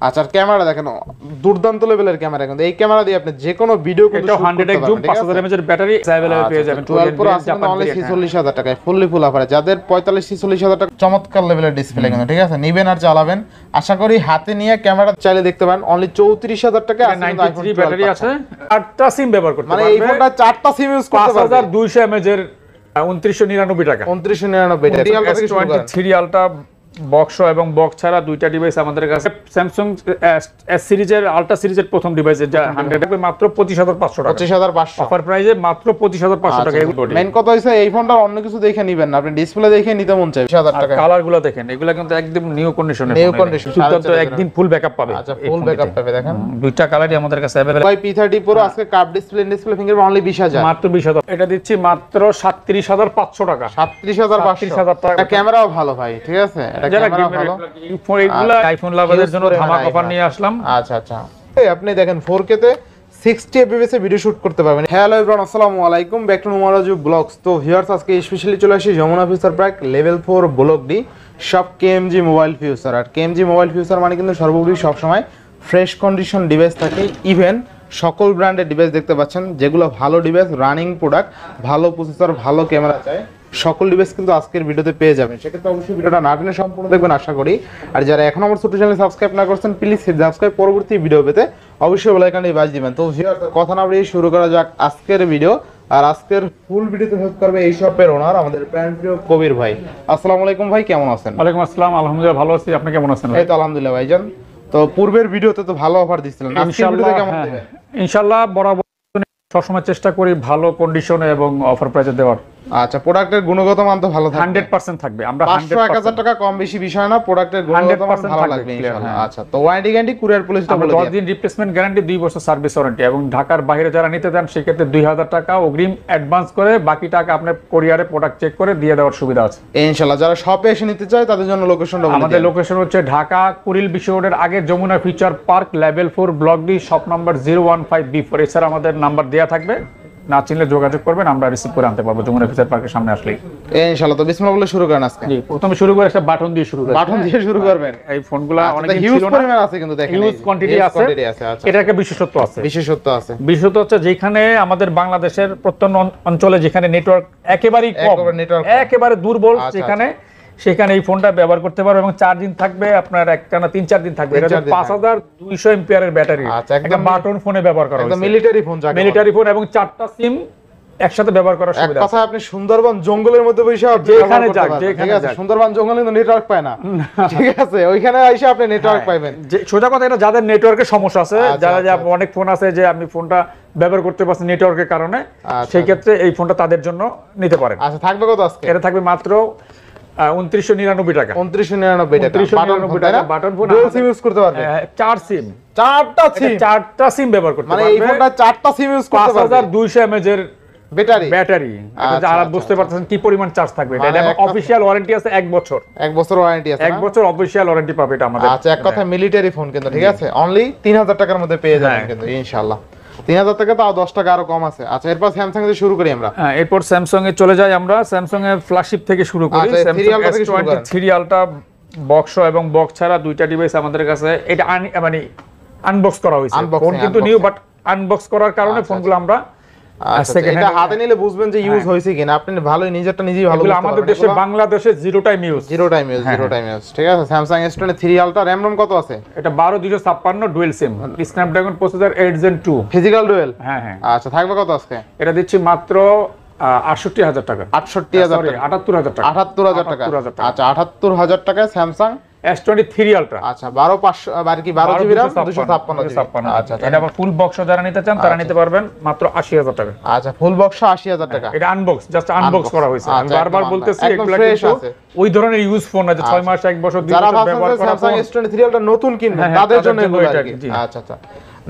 আচ্ছা আর ক্যামেরা দেখেন দুর্দান্ত লেভেলের ক্যামেরা, কিন্তু এই ক্যামেরা দিয়ে আপনি যে কোনো ভিডিও কিন্তু শুট করতে পারবেন। 5000 mAh এর ব্যাটারি अवेलेबल পেয়ে যাবেন 12 Pro আছে কিন্তু অনলি 46000 টাকায় ফুললি ফুল অফারে। যাদের 45-46000 টাকা চমৎকার লেভেলের ডিসপ্লে কিন্তু, ঠিক আছে, নিবেন আর চালাবেন। আশা করি হাতে নিয়ে ক্যামেরা চাইলে দেখতে পারেন অনলি 34000 টাকা আছে। 93 ব্যাটারি আছে, 8টা সিম ব্যবহার করতে পারবে। মানে এই ফোনটা 4টা সিম ইউজ করতে পারবে। 5200 mAh এর 2999 টাকা। 2999 টাকা। S23 আলট্রা বক্স এবং বক্স ছাড়া দুইটা ডিভাইস আমাদের কাছে। স্যামসাং এস সিরিজের আলট্রা সিরিজের প্রথম ডিভাইস যা 100 টাকা মাত্র 25500 টাকা। 25500 অফার প্রাইসে মাত্র 25500 টাকা। মেইন কথা হইছে এই ফোনটা অন্য কিছু দেখে নেবেন না, আপনি ডিসপ্লে দেখে নিতে মন চাই। 20000 টাকা। কালারগুলো দেখেন, এগুলা কিন্তু একদম নিউ কন্ডিশনের। নিউ কন্ডিশন শুধু একদিন ফুল ব্যাকআপ পাবে। আচ্ছা ফুল ব্যাকআপ পাবে দেখেন। দুইটা কালারই আমাদের কাছে अवेलेबल। ভাই P30 Pro আজকে কার্ভ ডিসপ্লে ফিঙ্গারপ্রিন্ট অনলি 20000। মাত্র 20000। এটা দিচ্ছি মাত্র 37500 টাকা। 37500 টাকা। ক্যামেরাও ভালো ভাই, ঠিক আছে, এটা ক্যামেরা ভালো। এগুলা আইফোন লাভারদের জন্য ধামাকা অফার নিয়ে আসলাম। আচ্ছা আচ্ছা, এই আপনি দেখেন 4K তে 60 fps এ ভিডিও শুট করতে পারবেন। হ্যালো एवरीवन, আসসালামু আলাইকুম, ব্যাক টু নোমারাজু ব্লগস। তো ভিউয়ার্স, আজকে স্পেশালি চলে আসি Jamuna future park level 4 block D সব কেএমজি মোবাইল ফিউচার। আর কেএমজি মোবাইল ফিউচার মানে কিন্তু সর্বোপরি সবসময় ফ্রেশ কন্ডিশন ডিভাইস থাকে। ইভেন সকল ব্র্যান্ডের ডিভাইস দেখতে পাচ্ছেন, যেগুলো ভালো ডিভাইস, রানিং প্রোডাক্ট, ভালো প্রসেসর, ভালো ক্যামেরা চায়, সকল ডিভাইস কিন্তু আজকের ভিডিওতে পেয়ে যাবেন। সেক্ষেত্রে অবশ্যই ভিডিওটা না টেনে সম্পূর্ণ দেখবেন আশা করি। আর যারা এখন আমার ছোট চ্যানেল সাবস্ক্রাইব না করছেন, প্লিজ সাবস্ক্রাইব, পরবর্তী ভিডিও পেতে অবশ্যই বেল আইকনটি বাজিয়ে দিবেন। তো কথা না বাড়িয়ে শুরু করা যাক আজকের ভিডিও। আর আজকের ফুল ভিডিওতে হেল্প করবে এই শপের ওনার, আমাদের প্রিয় কবির ভাই। আসসালামু আলাইকুম ভাই, কেমন আছেন? ওয়ালাইকুম আসসালাম, আলহামদুলিল্লাহ ভালো আছি। আপনি কেমন আছেন? এই তো আলহামদুলিল্লাহ ভাইজান। তো পূর্বের ভিডিওতে তো ভালো অফার দিছিলেন, আজকের ভিডিওতে কেমন দিবেন? ইনশাআল্লাহ বরাবর সবসময় চেষ্টা করি ভালো কন্ডিশনে এবং অফার প্রাইসে দেওয়ার। আচ্ছা, প্রোডাক্টের গুণগত মান তো ভালো থাকবে, 100% থাকবে। আমরা 500-1000 টাকা কম বেশি বিষয় না, প্রোডাক্টের গুণগত মান ভালো লাগবে ইনশাআল্লাহ। আচ্ছা, তো ওয়ারেন্টি গ্যারান্টি কুরিয়ার পলিসিটা বলে দিন। 10 দিন রিপ্লেসমেন্ট গ্যারান্টি, 2 বছর সার্ভিস ওয়ারেন্টি, এবং ঢাকার বাইরে যারা নিতে চান সেক্ষেত্রে 2000 টাকা অগ্রিম অ্যাডভান্স করে বাকি টাকা আপনার কুরিয়ারে প্রোডাক্ট চেক করে দিয়ে দেওয়ার সুবিধা আছে ইনশাআল্লাহ। যারা শপে এসে নিতে চায় তাদের জন্য লোকেশনটা বলে দিন। আমাদের লোকেশন হচ্ছে ঢাকা কুড়িল বিশ্ব রোডের আগে Jamuna future park level 4 block D shop number 015B4। এছাড়া আমাদের নাম্বার দেয়া থাকবে, না চিনলে যোগাযোগ করবেন, আমরা রিসিভ করে আনতে পারবো যমুনা ফিউচার পার্কের সামনে আসলেই ইনশাআল্লাহ। তো বিসমিল্লাহ বলে শুরু করেন আজকে। জি, প্রথমে শুরু করে একটা বাটন দিয়ে শুরু করেন। বাটন দিয়ে শুরু করবেন। এই ফোনগুলো অনেক হিউজ পরিমাণ আছে কিন্তু দেখেন, হিউজ কোয়ান্টিটি আছে। আচ্ছা, এটা একটা বিশেষত্ব আছে। বিশেষত্ব আছে। বিশেষত্ব হচ্ছে যেখানে আমাদের বাংলাদেশের প্রত্যন্ত অঞ্চলে যেখানে নেটওয়ার্ক একেবারেই কম, একেবারে দুর্বল, সেখানে এই ফোনটা ব্যবহার করতে পারবে এবং চার্জিং থাকবে আপনার একটানা 3-4 দিন থাকবে। এটা 5200 এমপিআর এর ব্যাটারি, একটা বাটন ফোনে ব্যবহার করা হয়েছে, মিলিটারি ফোন, মিলিটারি ফোন, এবং 4টা সিম একসাথে ব্যবহার করার সুবিধা আছে। কথা আপনি সুন্দরবন জঙ্গলের মধ্যে বসে যেখানে যাক, যেখানে যাক, সুন্দরবন জঙ্গলে তো নেটওয়ার্ক পায় না, ঠিক আছে, ওইখানে এসে আপনি নেটওয়ার্ক পাবেন। সোজা কথা, এটা যাদের নেটওয়ার্কের সমস্যা আছে, যারা অনেক ফোন আছে যে আমি ফোনটা ব্যবহার করতে পারছি নেটওয়ার্কের কারণে, সেই ক্ষেত্রে এই ফোনটা তাদের জন্য নিতে পারেন। আচ্ছা, থাকবে কত আজকে? এটা থাকবে মাত্র 2999 টাকা। 2999 টাকা। Button phone dual SIM use করতে পারবে। 4 সিম, 4টা সিম ব্যবহার করতে পারবে। মানে এই ফোনটা 4টা সিম ইউজ করতে পারবে। 5200 mAh এর ব্যাটারি। যারা বুঝতে পারতেছেন কি পরিমাণ চার্জ থাকবে। এটা অফিশিয়াল ওয়ারেন্টি আছে 1 বছর। 1 বছর ওয়ারেন্টি আছে। 1 বছর অফিশিয়াল ওয়ারেন্টি পাবে এটা আমাদের। আচ্ছা, এক কথা মিলিটারি ফোন কিন্তু, ঠিক আছে, অনলি 3000 টাকার মধ্যে পেয়ে যাবেন কিন্তু ইনশাআল্লাহ। 3000 টাকা তাও 10 টাকা আরো কম আছে। আচ্ছা, এরপর স্যামসাং দিয়ে শুরু করি আমরা। হ্যাঁ, এরপর স্যামসাং এ চলে যাই আমরা। স্যামসাং এর ফ্ল্যাগশিপ থেকে শুরু করি। স্যামসাং S23 আলট্রা বক্স এবং বক্স ছাড়া দুইটা ডিভাইস আমাদের কাছে। এটা মানে আনবক্স করা হয়েছে, ফোন কিন্তু নিউ, বাট আনবক্স করার কারণে ফোনগুলো আমরা এটা হাতে নিলে বুঝবেন যে ইউজ হয়েছে কিনা। আপনি ভালোই নিজেরটা নিজেই ভালো বুঝতে পারবেন। আমাদের দেশে বাংলাদেশে জিরো টাইম ইউজ, ঠিক আছে। Samsung S23 ultra, RAM ROM কত আছে? এটা 12256 dual SIM, Snapdragon processor 8 Gen 2 physical dual. হ্যাঁ। আচ্ছা, থাকবে কত আজকে? এটা দিচ্ছি মাত্র 68000 টাকা। 78000 টাকা, 78000 টাকা, 78000 টাকা। আচ্ছা, 78000 টাকায় স্যামসাং S23 আলট্রা। আচ্ছা, 12500 আর কি 12 জিবি RAM 256 আচ্ছা, এটা আবার ফুল বক্স যারা নিতে চান তারা নিতে পারবেন মাত্র 80000 টাকা। আচ্ছা, ফুল বক্স 80000 টাকা। এটা আনবক্স, জাস্ট আনবক্স করা হয়েছে। আমি বারবার বলতেছি এগুলা কিন্তু ওই ধরনের ইউজ ফোন না যে 6 মাস 1 বছর 2 বছর ব্যবহার করা ফোন। স্যামসাং S23 আলট্রা নতুন কিনবেন তাদের জন্য এগুলো আর কি। আচ্ছা,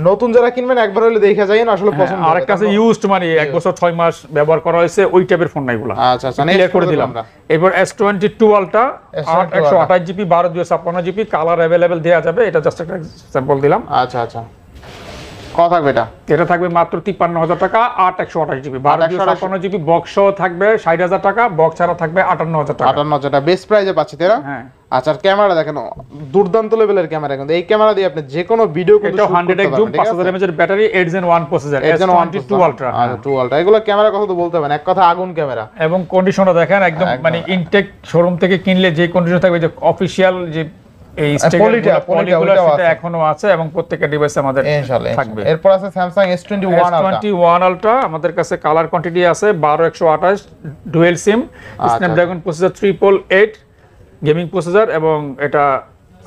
নতুন যারা কিনবেন একবার হলে দেখে যাবেন আসলে পছন্দ। আরেকটা আছে ইউজড, মানে 1 বছর 6 মাস ব্যবহার করা হয়েছে, ওই টাইপের ফোন না এগুলো। আচ্ছা, ক্লিয়ার করে দিলাম। এরপর S22 ultra 128 GB 12256 GB, colour available দেয়া যাবে। এটা জাস্ট একটা স্যাম্পল দিলাম। আচ্ছা, কত থাকবে এটা? এটা থাকবে মাত্র 53000 টাকা, 8128 জিবি, 1256 জিবি বক্স সহ থাকবে 60000 টাকা, বক্স ছাড়া থাকবে 58000 টাকা। 58000 টাকা বেস্ট প্রাইসে পাচ্ছি তাই না? হ্যাঁ। আচ্ছা, আর ক্যামেরা দেখেন দুর্দান্ত লেভেলের ক্যামেরা, কিন্তু এই ক্যামেরা দিয়ে আপনি যে কোনো ভিডিও কিন্তু এটা 100x জুম, 5000 mAh এর battery, 8 Gen 1 processor, S22 Ultra। আচ্ছা 2 Ultra, এগুলো ক্যামেরা কথা তো বলতে হবে না, এক কথা আগুন ক্যামেরা। এবং কন্ডিশনটা দেখেন একদম মানে ইনটেক শোরুম থেকে কিনলে যে কন্ডিশন থাকবে, যে অফিশিয়াল যে এই পলিগুলো সেটা এখনো আছে এবং প্রত্যেকটা ডিভাইসে আমাদের ইনশাআল্লাহ থাকবে। এরপর আছে Samsung S21 Ultra, আমাদের কাছে কালার কোয়ান্টিটি আছে 12128, dual SIM, Snapdragon processor 888, gaming processor, এবং এটা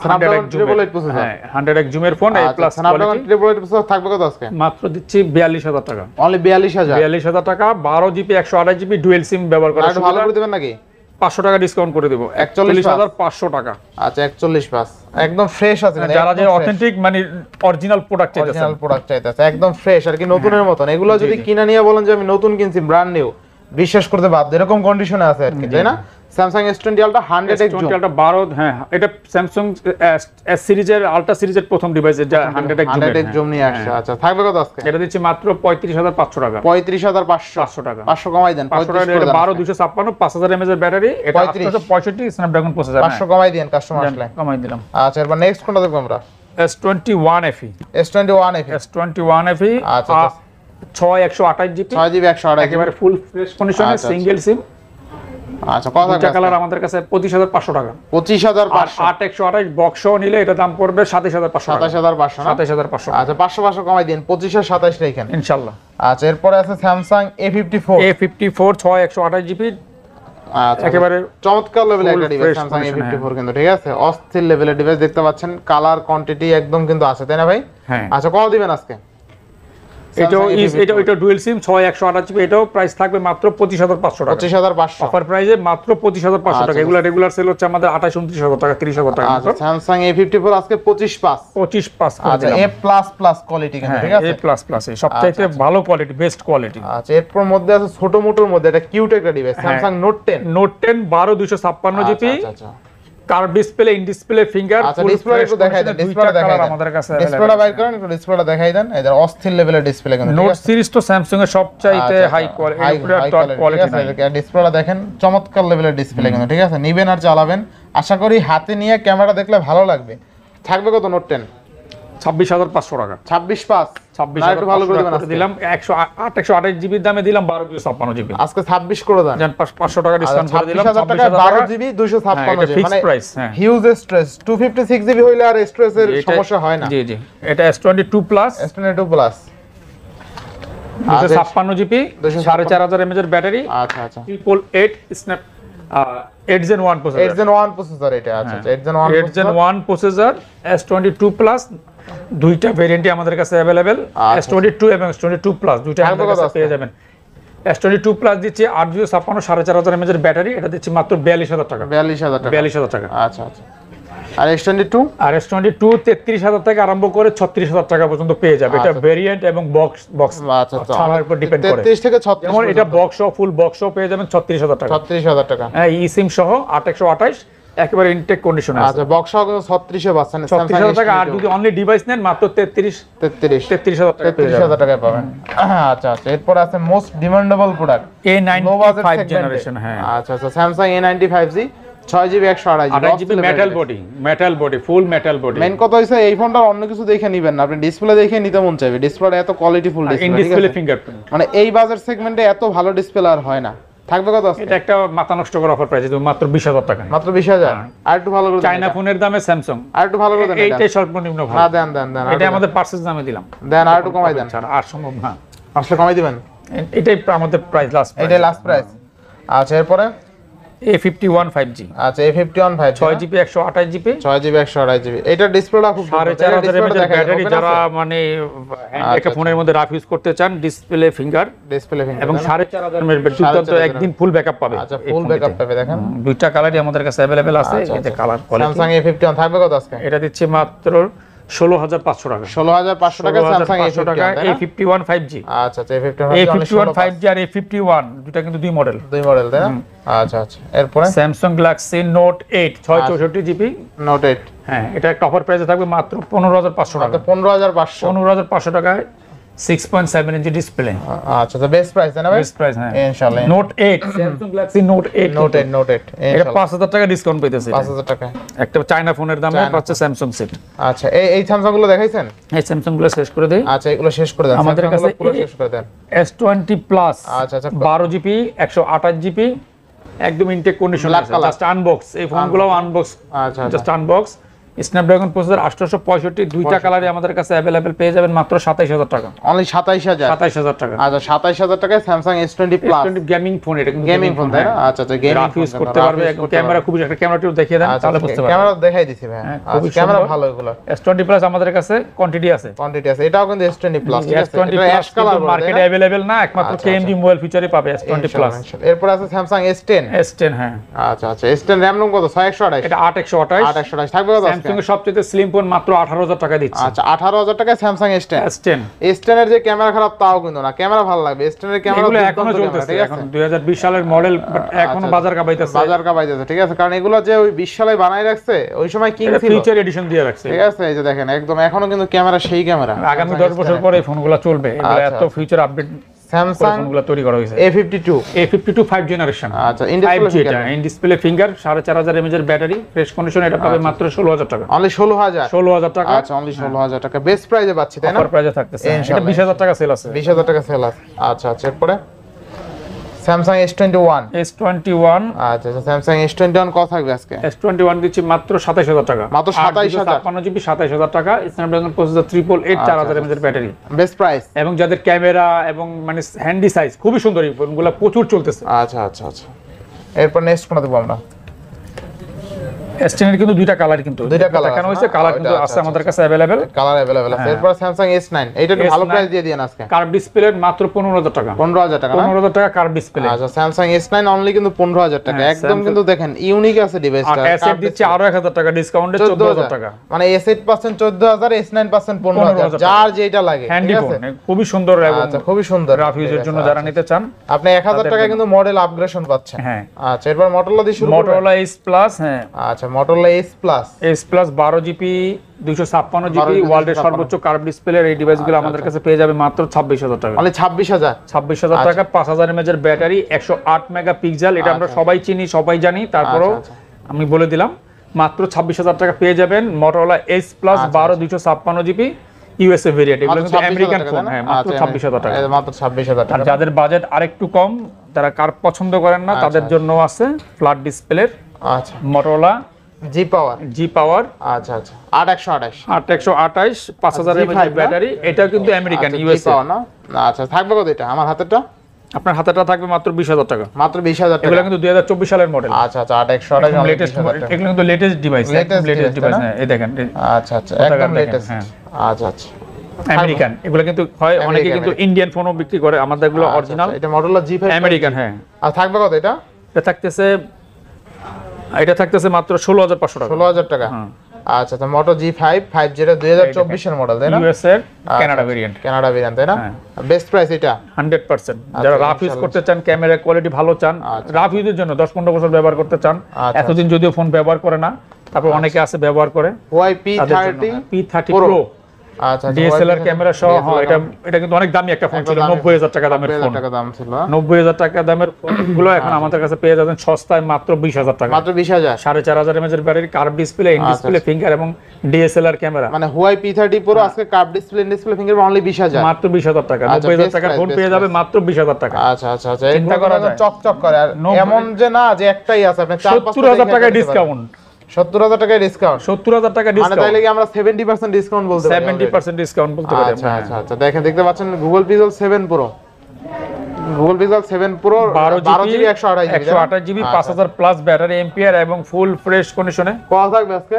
100x জুমের, হ্যাঁ 100x জুমের ফোন, এই প্লাস স্ন্যাপড্রাগন 888 প্রসেসর থাকবে কত আজকে? মাত্র দিচ্ছি 42000 টাকা, অনলি 42000। 42000 টাকা, 12 জিবি 128 জিবি ডুয়াল সিম ব্যবহার করার একটু ভালো করে দিবেন নাকি? 500 টাকা ডিসকাউন্ট করে দেব, 41500 টাকা। আচ্ছা 41 একদম ফ্রেশ আছে, যারা যে অথেন্টিক মানে অরিজিনাল প্রোডাক্ট চাইতেছে, অরিজিনাল প্রোডাক্ট চাইতেছে একদম ফ্রেশ আর কি নতুনের মতন। এগুলো যদি কিনা নিয়ে বলেন যে আমি নতুন কিনছি ব্র্যান্ড নিউ, বিশ্বাস করতে বাধ্য, এরকম কন্ডিশনে আছে আর কি, তাই না? Samsung S20 Ultra 100x zoom, এটা 12, হ্যাঁ এটা Samsung S সিরিজের আলট্রা সিরিজের প্রথম ডিভাইস, যা 100x জুম নিয়ে আসছে। আচ্ছা থাকবে কত আজকে? এটা দিচ্ছি মাত্র 35500 টাকা, 35500 টাকা, 500 কমাই দেন, 500 টাকা। এটা 12256, 5000 mAh এর ব্যাটারি, এটা 865 স্ন্যাপড্রাগন প্রসেসর, 500 কমাই দেন কাস্টমার আসলে, কমাই দিলাম। আচ্ছা এরপর নেক্সট কোনটা দেখব আমরা? S21 FE, S21 FE, আচ্ছা 6128 জিবি, 6GB 128 একেবারে ফুল ফ্রেশ কন্ডিশনে, সিঙ্গেল সিম। আচ্ছা কত টাকা? কালার আমাদের কাছে 25500 টাকা, 25500। 8128 বক্স সহ নিলে এটা দাম পড়বে 27500 টাকা, 27500 না? 27500। আচ্ছা 500 কমাই দিন, 2527 রাখেন ইনশাআল্লাহ। আচ্ছা এরপরে আছে Samsung A54, 6128 জিবি, আচ্ছা একেবারে চমৎকার লেভেলের একটা device fresh Samsung condition, A54 কিন্তু, ঠিক আছে? অস্থির লেভেলের ডিভাইস দেখতে পাচ্ছেন, কালার কোয়ান্টিটি একদম কিন্তু আছে, তাই না ভাই? হ্যাঁ। আচ্ছা কত দিবেন আজকে? এটা ডুয়াল সিম 6128 জিবি, এটাও প্রাইস থাকবে মাত্র 25500 টাকা, 25500 অফার প্রাইসে মাত্র 25500 টাকা। এগুলা রেগুলার সেল হচ্ছে আমাদের 28-29 টাকা, 30000 টাকা। আচ্ছা Samsung A54 আজকে 25 আচ্ছা A++ কোয়ালিটি কিন্তু, ঠিক আছে? A++ সবচাইতে ভালো কোয়ালিটি, বেস্ট কোয়ালিটি। আচ্ছা এরপর মধ্যে আছে ছোট মোটর মধ্যে এটা কিউট একটা ডিভাইস, Samsung Note 10, 12256 জিবি, আচ্ছা curve display, in display finger, আচ্ছা ডিসপ্লে একটু দেখাই দেন, ডিসপ্লেটা দেখাই দেন আমাদের কাছে ডিসপ্লেটা বাইর করেন, একটু ডিসপ্লেটা দেখাই দেন। এই যে অস্থির লেভেলের ডিসপ্লে কিন্তু, নোট সিরিজ তো স্যামসাং এর সবচাইতে হাই কোয়ালিটি, ডিসপ্লেটা দেখেন চমৎকার লেভেলের ডিসপ্লে কিন্তু, ঠিক আছে? নিবেন আর চালাবেন, আশা করি হাতে নিয়ে ক্যামেরা দেখলে ভালো লাগবে। থাকবে কত Note 10? 26500 টাকা, 26 না একটু ভালো করে দিবেন আজকে? দিলাম 128 জিবির দামে দিলাম 1256 জিবি, আজকে 26 করে দেন, 500 টাকা ডিসকাউন্ট করে দিলাম, 26000 টাকা 12 জিবি 256 জিবি, মানে প্রাইস। হ্যাঁ হিউজ স্ট্রেস, 256 জিবি হইলে আর স্ট্রেসের সমস্যা হয় না। জি এটা S22 plus, S22 plus 256 GB, 4500 mAh এর ব্যাটারি, আচ্ছা 888 snap 8 Gen 1 processor, 8 Gen 1 processor এটা, আচ্ছা 8 Gen 1 প্রসেসর, S22 প্লাস, দুইটা ভেরিয়েন্টই আমাদের কাছে अवेलेबल, S22 এবং S22 প্লাস দুইটা আমাদের কাছে পেয়ে যাবেন। S22 প্লাস দিচ্ছি 856 4500 mAh এর ব্যাটারি, এটা দিচ্ছি মাত্র 42000 টাকা, 42000 টাকা। আচ্ছা আর S22? আর S22 33000 থেকে আরম্ভ করে 36000 টাকা পর্যন্ত পেয়ে যাবে, এটা ভেরিয়েন্ট এবং বক্স আচ্ছা ছাড়ার উপর ডিপেন্ড করে, 33 থেকে 36, যেমন এটা বক্স সহ ফুল বক্স সহ পেয়ে যাবেন 36000 টাকা, 36000 টাকা। হ্যাঁ ই সিম সহ 8128 একেবারে ইনটেক কন্ডিশনে আছে। আচ্ছা বক্স সহ 36 এ পাচ্ছেন, 36000 টাকা। আর যদি অনলি ডিভাইস নেন মাত্র 33000 টাকায় পাবেন। আচ্ছা এরপর আছে most demandable product A95 generation, হ্যাঁ আচ্ছা Samsung A95G 6GB 128GB metal body ফুল মেটাল বডি। মেইন কথা হইছে এই ফোনটা অন্য কিছু দেখে নেবেন না, আপনি ডিসপ্লে দেখে নিতে মন চাইবে, ডিসপ্লেটা এত quality full display, in display fingerprint, মানে এই বাজার সেগমেন্টে এত ভালো ডিসপ্লে আর হয় না। থাকবে কত আছে? এটা একটা মাথা নষ্ট করা অফার প্রাইসে মাত্র 20000 টাকা, মাত্র 20000। আর একটু ভালো করে চায়না ফোনের দামে স্যামসাং, আর একটু ভালো করে দেন, এইটাই সর্বনিম্ন ভালো। হ্যাঁ দেন এটা আমাদের পার্সেস দামে দিলাম, দেন আর একটু কমাই দেন, আর সম্ভব না, আসলে কমাই দিবেন, এটাই আমাদের প্রাইস লাস্ট, এটাই লাস্ট প্রাইস। আচ্ছা এরপরে A51 5G, আচ্ছা A51 5G 6GB 128GB, 6GB 128GB, এটা ডিসপ্লেটা খুব 4500 mAh ব্যাটারি, যারা মানে একটা ফোনের মধ্যে রাফ ইউজ করতে চান, ডিসপ্লে ফিঙ্গার এবং 4500 mAh দুর্দান্ত একদিন ফুল ব্যাকআপ পাবে। আচ্ছা ফুল ব্যাকআপ পাবে, দেখেন দুইটা কালারই আমাদের কাছে अवेलेबल আছে, এতে কালার কোয়ালিটি। Samsung A51 থাকবে কত আজকে? এটা দিচ্ছি মাত্র 16,500 টাকা। 16,500 টাকা স্যামসাং A51 টাকা A51 5G। আচ্ছা আচ্ছা A51 5G আর A51 দুটো কিন্তু দুই মডেল তাই না? আচ্ছা আচ্ছা এরপরে Samsung Galaxy Note 8 664 GB Note 8 হ্যাঁ এটা একটা অফার প্রাইসে থাকবে মাত্র 15,500 টাকা। 15,500 টাকায় 6.7 ইঞ্চি ডিসপ্লে। আচ্ছা তো বেস্ট প্রাইস না ভাই? বেস্ট প্রাইস হ্যাঁ ইনশাআল্লাহ। Note 8 Samsung Galaxy Note 8 এটা 5,000 টাকা ডিসকাউন্ট পেতেছে। 5,000 টাকা একটা চায়না ফোনের দামে পাচ্ছে Samsung সেট। আচ্ছা এই স্যামসাং গুলো দেখাইছেন? এই স্যামসাং গুলো শেষ করে দেই। আচ্ছা এগুলো শেষ করে দেন, আমাদের কাছে পুরো শেষ করে দেন। S20 প্লাস আচ্ছা আচ্ছা 12 জিবি 128 জিবি একদম ইনটেক কন্ডিশন আছে, জাস্ট আনবক্স। এই ফোনগুলো আনবক্স, আচ্ছা জাস্ট আনবক্স। স্ন্যাপড্রাগন প্রসেসর 865 দুইটা কালারে আমাদের কাছে अवेलेबल পেয়ে যাবেন মাত্র 27000 টাকা। অনলি 27000 টাকা। আচ্ছা 27000 টাকায় Samsung S20 plus gaming phone, এটা কিন্তু গেমিং ফোন তাই না? আচ্ছা আচ্ছা গেমিং ফোন ইউজ করতে পারবে। একদম ক্যামেরা খুবই, একটা ক্যামেরাটিও দেখিয়ে দেন তাহলে বুঝতে পারবেন। ক্যামেরা দেখাই দিছি ভাই। আচ্ছা ক্যামেরা ভালো এগুলো। S20 প্লাস আমাদের কাছে কোয়ান্টিটি আছে। এটাও কিন্তু S20 প্লাস ঠিক আছে। S20 প্লাস কালার মার্কেটে अवेलेबल না, একমাত্র KMG মোবাইল ফিচারই পাবে S20 প্লাস। এরপর আছে স্যামসাং S10 হ্যাঁ। আচ্ছা আচ্ছা S10 RAM ROM কত? 6128 এটা 8128 থাকবে কত? স্যামসাং এর সবচেয়ে স্লিম ফোন মাত্র 18,000 টাকা দিচ্ছে। আচ্ছা 18,000 টাকায় স্যামসাং S10 এর যে ক্যামেরা খারাপ তাও কিন্তু না, ক্যামেরা ভালো লাগবে। S10 এর ক্যামেরা এগুলো এখনো চলতেছে, এখন 2020 সালের মডেল, বাট এখনো বাজার কাবাইতেছে ঠিক আছে, কারণ এগুলো যে ওই 20 সালে বানাই রাখছে ওই সময় কিং ছিল, ফিচার এডিশন দিয়ে রাখছে ঠিক আছে। এই যে দেখেন একদম এখনো কিন্তু ক্যামেরা সেই ক্যামেরা। আগামী 10 বছর পরে এই ফোনগুলো চলবে, এগুলো এত ফিচার আপডেট স্যামসাং ফোনগুলো তৈরি করা হয়েছে। A52 5 generation. আচ্ছা ইন ডিসপ্লে ফিঙ্গার 4500 mAh এর ব্যাটারি, ফ্রেশ কন্ডিশন। এটা পাবে মাত্র 16,000 টাকা। অনলি 16,000 টাকা। আচ্ছা অনলি 16,000 টাকা বেস্ট প্রাইসে পাচ্ছি তাই না? অফার প্রাইসে থাকতেছে। এটা 20,000 টাকা সেল আছে। 20,000 টাকা সেল আছে। আচ্ছা আচ্ছা এরপরে স্যামসাং S21 আচ্ছা স্যামসাং S21 কত থাকবে আজকে? S21 দিচ্ছি মাত্র 27000 টাকা। মাত্র 27000। 56 জিবি 27000 টাকা। স্ন্যাপড্রাগন প্রসেসর 888 4000 mAh এর ব্যাটারি, বেস্ট প্রাইস। এবং যাদের ক্যামেরা এবং মানে হ্যান্ডি সাইজ খুবই সুন্দর, এই ফোনগুলো প্রচুর চলতেছে। আচ্ছা আচ্ছা আচ্ছা এরপর নেক্সট কোনটা দেব আমরা? S10 এর কিন্তু দুইটা কালার, কিন্তু দেখানো হয়েছে, কালার কিন্তু আছে আমাদের কাছে अवेलेबल, কালার अवेलेबल আছে। এরপর স্যামসাং S9 এটা একটু ভালো প্রাইস দিয়ে দিয়েন আজকে। কার্ভ ডিসপ্লে মাত্র 15,000 টাকা। 15,000 টাকা 15,000 টাকা কার্ভ ডিসপ্লে। আচ্ছা স্যামসাং S9 অনলি কিন্তু 15,000 টাকা, একদম কিন্তু দেখেন ইউনিক আছে ডিভাইসটা। আর S8 দিচ্ছে আরো 1000 টাকা ডিসকাউন্টে 14,000 টাকা। মানে S8 পাচ্ছেন 14,000, S9 পাচ্ছেন 15,000, যার যেটা লাগে। হ্যান্ডি ফোন, খুবই সুন্দর এবং আচ্ছা খুবই সুন্দর রাফ ইউজের জন্য যারা নিতে চান আপনি 1000 টাকা কিন্তু মডেল আপগ্রেডেশন পাচ্ছেন। হ্যাঁ আচ্ছা এরপর Motorola দিয়ে শুরু করব। Motorola S Plus। হ্যাঁ আচ্ছা Motorola S Plus 12 GB 256 GB ওয়ার্ল্ডের সর্বোচ্চ কার্ভ ডিসপ্লের এই ডিভাইসগুলো আমাদের কাছে পেয়ে যাবে মাত্র 26,000 টাকা। মানে 26,000 টাকা। 5000 mAh এর ব্যাটারি, 108 মেগাপিক্সেল। এটা আমরা সবাই চিনি, সবাই জানি, তারপরও আমি বলে দিলাম মাত্র 26,000 টাকা পেয়ে যাবেন Motorola S Plus 12 256 GB USA variant. এগুলো কিন্তু আমেরিকান ফোন। হ্যাঁ মাত্র 26,000 টাকা। মাত্র 26,000 টাকা। আর যাদের বাজেট আরেকটু কম, যারা কার্ভ পছন্দ করেন না, তাদের জন্য আছে ফ্ল্যাট ডিসপ্লের আচ্ছা Motorola G Power আচ্ছা আচ্ছা 828 5000 mAh ব্যাটারি। এটা কিন্তু আমেরিকান ইউএসএ না। আচ্ছা থাকবে কত এটা? আমার হাতেরটা, আপনার হাতেটা থাকবে মাত্র 20,000 টাকা। মাত্র 20,000 টাকা। এগুলো কিন্তু 2024 সালের মডেল। আচ্ছা আচ্ছা 828 লেটেস্ট মডেল, এগুলো কিন্তু লেটেস্ট ডিভাইস, লেটেস্ট ডিভাইস। হ্যাঁ এই দেখেন। আচ্ছা আচ্ছা একদম লেটেস্ট। আচ্ছা আচ্ছা আমেরিকান। এগুলো কিন্তু হয় অনেকে কিন্তু ইন্ডিয়ান ফোনও বিক্রি করে, আমাদের এগুলো অরিজিনাল। এটা Motorola G5 আমেরিকান। হ্যাঁ আর থাকবে কত এটা? এটা থাকতেছে মাত্র 16,500 টাকা। 16,000 টাকা। আচ্ছা তো Moto G5 5G 2024 এর মডেল তাই না? ইউএস এর কানাডা ভেরিয়েন্ট। তাই না? বেস্ট প্রাইস এটা 100%। যারা রাফ ইউজ করতে চান, ক্যামেরা কোয়ালিটি ভালো চান, রাফ ইউজের জন্য 10-15 বছর ব্যবহার করতে চান, এতদিন যদিও ফোন ব্যবহার করে না, তারপর অনেকে আছে ব্যবহার করে। P30 Pro আচ্ছা ডিএসএলআর ক্যামেরা সহ। এটা কিন্তু অনেক দামি একটা ফোন ছিল, 90,000 টাকা দামের ফোন। 90,000 টাকা দামের ফোনগুলো এখন আমাদের কাছে পেয়ে যাবেন সস্তায় মাত্র 20,000 টাকা। মাত্র 20,000। 4500 mAh এর battery, curve display, in display finger এবং ডিএসএলআর ক্যামেরা। মানে Huawei P30 Pro আজকে curve display, in display finger only 20,000। মাত্র 20,000 টাকা। 90,000 টাকার ফোন পেয়ে যাবে মাত্র 20,000 টাকা। আচ্ছা আচ্ছা আচ্ছা চিন্তা করা যায়, চকচক করে। আর এমন যে না যে একটাই আছে, আপনি 70,000 টাকা ডিসকাউন্ট। 70,000 টাকা ডিসকাউন্ট। 70,000 টাকা ডিসকাউন্ট। মানে তাইলে কি আমরা 70% ডিসকাউন্ট বলতে পারি? 70% ডিসকাউন্ট বলতে পারি। আচ্ছা আচ্ছা আচ্ছা দেখেন, দেখতে পাচ্ছেন Google Pixel 7 Pro, Google Pixel 7 Pro 12 GB 128 GB 5000 plus battery ampere এবং ফুল ফ্রেশ কন্ডিশনে। কত থাকবে আজকে?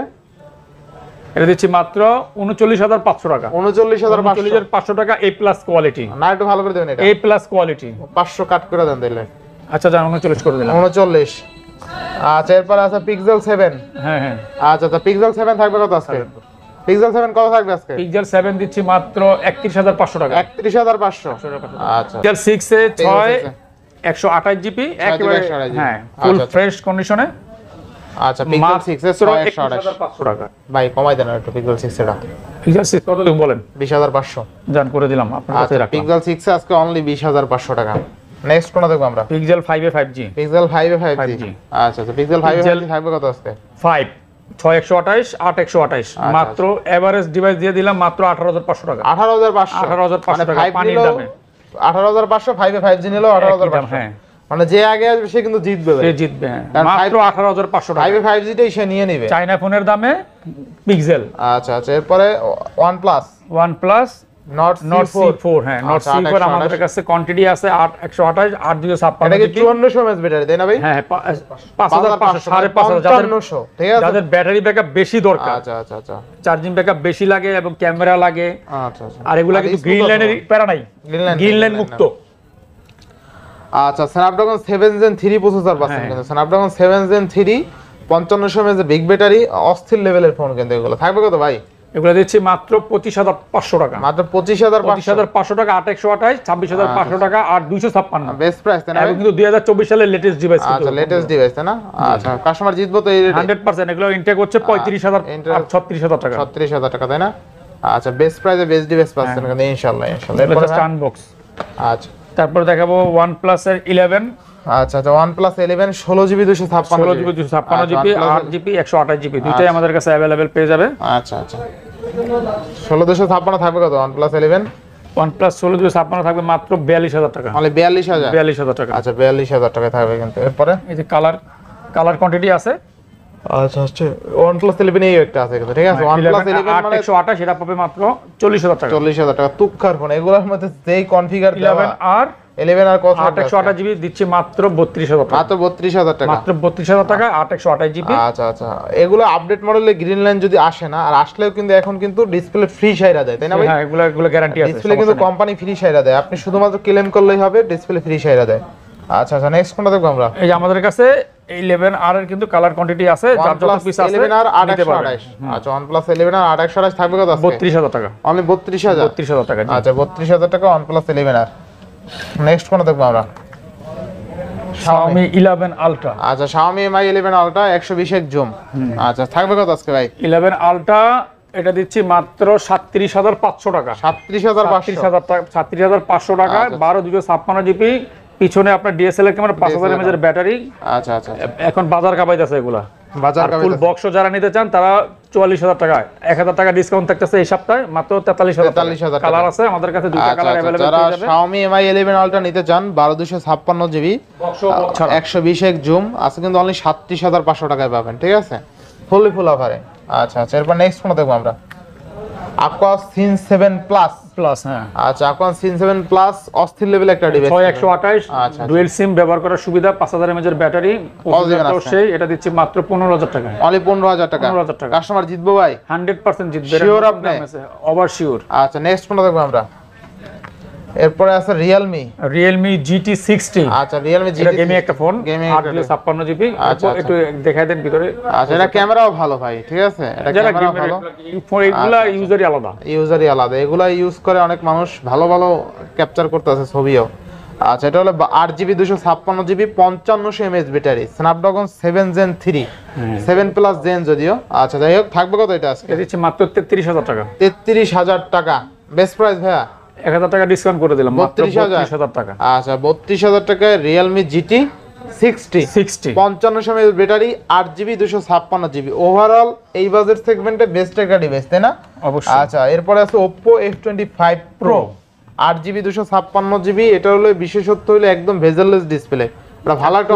এটা দিচ্ছি মাত্র 39,500 টাকা। 39,500 টাকা। A plus quality. না একটু ভালো করে দেবেন এটা। A প্লাস কোয়ালিটি 500 কাট করে দেন তাইলে। আচ্ছা জান 39 করে দিলাম। 39। আচ্ছা এরপর আছে Pixel 7। হ্যাঁ হ্যাঁ আচ্ছা তো Pixel 7 থাকবে কত আজকে? পিক্সেল 7 কত থাকবে আজকে? পিক্সেল 7 দিচ্ছি মাত্র 31500 টাকা। 31500। আচ্ছা, পিক্সেল 6 এ 6 128 জিবি একেবারে হ্যাঁ ফুল ফ্রেশ কন্ডিশনে। আচ্ছা, পিক্সেল 6 এ 6 128 টাকা। ভাই কমাই দেন একটু পিক্সেল 6 এর। পিক্সেল 6 কত তুমি বলেন? 20500 জান করে দিলাম আপনার কাছে রাখলাম। পিক্সেল 6 এ আজকে অনলি 20500 টাকা। নেক্সট কোনটা দেখব আমরা? পিক্সেল 5 এ 5G। পিক্সেল 5 এ 5G। আচ্ছা, পিক্সেল 5 এ 5G থাকবে কত আজকে? 5 6128 8128 মাত্র এভারেজ ডিভাইস দিয়ে দিলাম মাত্র 18500 টাকা। 18500 টাকা পানির দামে। 18500 5 এ 5G নিলো 18500। হ্যাঁ, মানে যে আগে আসবে সে কিন্তু জিতবে ভাই। সে জিতবে মাত্র 18500 টাকা। 5 এ 5G টাই সে নিয়ে নেবে চায়না ফোনের দামে পিক্সেল। আচ্ছা, এরপরে OnePlus Nord C4 হ্যাঁ, Nord C4 আমাদের কাছে কোয়ান্টিটি আছে 8128 8256। এটা কি 5400 mAh ব্যাটারি তাই না ভাই? হ্যাঁ 5500 5500 ঠিক আছে। যাদের ব্যাটারি ব্যাকআপ বেশি দরকার, আচ্ছা চার্জিং ব্যাকআপ বেশি লাগে এবং ক্যামেরা লাগে। আচ্ছা আর এগুলা কিন্তু গ্রিন লাইনের প্যারা নাই, গ্রিন লাইন মুক্ত। আচ্ছা, Snapdragon 7 Gen 3 প্রসেসর পাচ্ছেন কিন্তু Snapdragon 7 Gen 3 5500 mAh big battery অস্থির লেভেলের ফোন কিন্তু এগুলো থাকবে কত ভাই? এগুলো দিচ্ছি মাত্র 25500 টাকা। মাত্র 25500 টাকা 8128 26500 টাকা আর 256 বেস্ট প্রাইস তাই না? এবং কিন্তু 2024 সালের লেটেস্ট ডিভাইস। আচ্ছা, লেটেস্ট ডিভাইস তাই না? আচ্ছা, কাস্টমার জিতবো তো এই রেটে 100%। এগুলো ইনটেক হচ্ছে 35000 আর 36000 টাকা। 36000 টাকা তাই না? আচ্ছা, বেস্ট প্রাইসে বেস্ট ডিভাইস পাচ্ছেন কিন্তু ইনশাআল্লাহ। এরপর আনবক্স। আচ্ছা, তারপর দেখাবো OnePlus এর 11। আচ্ছা, OnePlus 11 16GB 256GB 8GB 128GB দুইটাই আমাদের কাছে अवेलेबल পেয়ে যাবে। আচ্ছা 16256 থাকবে কত OnePlus 11? OnePlus 16256 থাকবে মাত্র 42000 টাকা। মানে 42000 টাকা। আচ্ছা, 42000 টাকা থাকবে কিন্তু। এরপরে এই যে কালার কোয়ান্টিটি আছে। আচ্ছা, OnePlus 11 এই একটা আছে কিন্তু ঠিক আছে। OnePlus 11 মানে 128 এটা পাবে মাত্র 40000 টাকা। 40000 টাকা তুক্কার ফোন। এগুলোর মধ্যে যেই কনফিগার 11 আর কত 828GB দিচ্ছি মাত্র 32000 টাকা। মাত্র 32000 টাকা। মাত্র 32000 টাকা 828GB। আচ্ছা, এগুলো আপডেট মডেলে গ্রিন লাইন যদি আসে না, আর আসলেও কিন্তু এখন কিন্তু ডিসপ্লে ফ্রি সাইরা দেয় তাই না ভাই? হ্যাঁ, এগুলো গ্যারান্টি আছে। ডিসপ্লে কিন্তু কোম্পানি ফ্রি সাইরা দেয়, আপনি শুধুমাত্র ক্লেম করলেই হবে, ডিসপ্লে ফ্রি সাইরা দেয়। আচ্ছা, নেক্সট কোনটা দেখব আমরা? এই যে আমাদের কাছে 11R এর কিন্তু কালার কোয়ান্টিটি আছে, যার যত পিস আছে 11R 828। আচ্ছা, OnePlus 11R 828 থাকবে কত আছে? 32000 টাকা। অনলি 32000 টাকা। আচ্ছা, 32000 টাকা OnePlus 11R। নেক্সট কোনটা দেখব আমরা? Xiaomi 11 Ultra। আচ্ছা, Xiaomi Mi 11 Ultra 120 জুম। আচ্ছা, থাকবে কত আজকে ভাই? 11 Ultra এটা দিচ্ছি মাত্র 37500 টাকা। 37500 টাকা 12256GB পিছনে আপনার DSLR ক্যামেরা 5000 mAh এর ব্যাটারি। আচ্ছা, এখন বাজার কাবাইতেছে এগুলা। ফুল বক্স যারা নিতে চান তারা 44000 টাকা 1000 টাকা ডিসকাউন্ট থাকতেছে এই সপ্তাহে মাত্র 43000 টাকা। কালার আছে আমাদের কাছে দুটো কালার अवेलेबल যারা Xiaomi Mi 11 Ultra নিতে চান 12256GB 120 জুম আছে কিন্তু অনলি 37500 টাকায় পাবেন ঠিক আছে, ফুল অফারে। আচ্ছা, এরপর নেক্সট কোন দেখব আমরা? Aqua Sin 7 Plus। হ্যাঁ। আচ্ছা, Aqua Sin 7 Plus অস্থির লেভেল একটা ডিভাইস। 6128 ডুয়াল সিম ব্যবহার করার সুবিধা, 5000 mAh এর ব্যাটারি, সেই এটা দিচ্ছি মাত্র 15000 টাকা। অনলি 15000 টাকা। কাস্টমার জিতবো ভাই? 100% জিতবে। শিওর আপনি? Over sure. আচ্ছা, নেক্সট কোনটা দেখব আমরা? এরপরে আছে Realme GT60। আচ্ছা, Realme GT গেমিং একটা ফোন 856GB। একটু দেখাই দেন ভিতরে। আচ্ছা, এটা ক্যামেরাও ভালো ভাই ঠিক আছে, এটা ক্যামেরা ভালো। এগুলা ইউজারই আলাদা, এগুলা ইউজ করে অনেক মানুষ ভালো ক্যাপচার করতেছে ছবিও। আচ্ছা, এটা হলো 8GB 256GB 5500 mAh battery, Snapdragon 7 Gen 3 7 Plus Gen যদিও। আচ্ছা, যাই হোক থাকবে কত এটা আজকে? দিচ্ছি মাত্র 33000 টাকা। 33000 টাকা বেস্ট প্রাইস ভাইয়া। 1000 টাকা ডিসকাউন্ট করে দিলাম, মাত্র 32000 টাকা। আচ্ছা, 32000 টাকায় Realme GT60 5500 mAh battery 8GB 256GB overall এই বাজেট সেগমেন্টে বেস্ট একটা ডিভাইস তাই না? অবশ্যই। আচ্ছা, এরপর আছে Oppo F25 Pro 8GB 256GB। এটা হলো বিশেষত্ব হলো একদম ভেজেললেস ডিসপ্লে। এটা ভালো একটা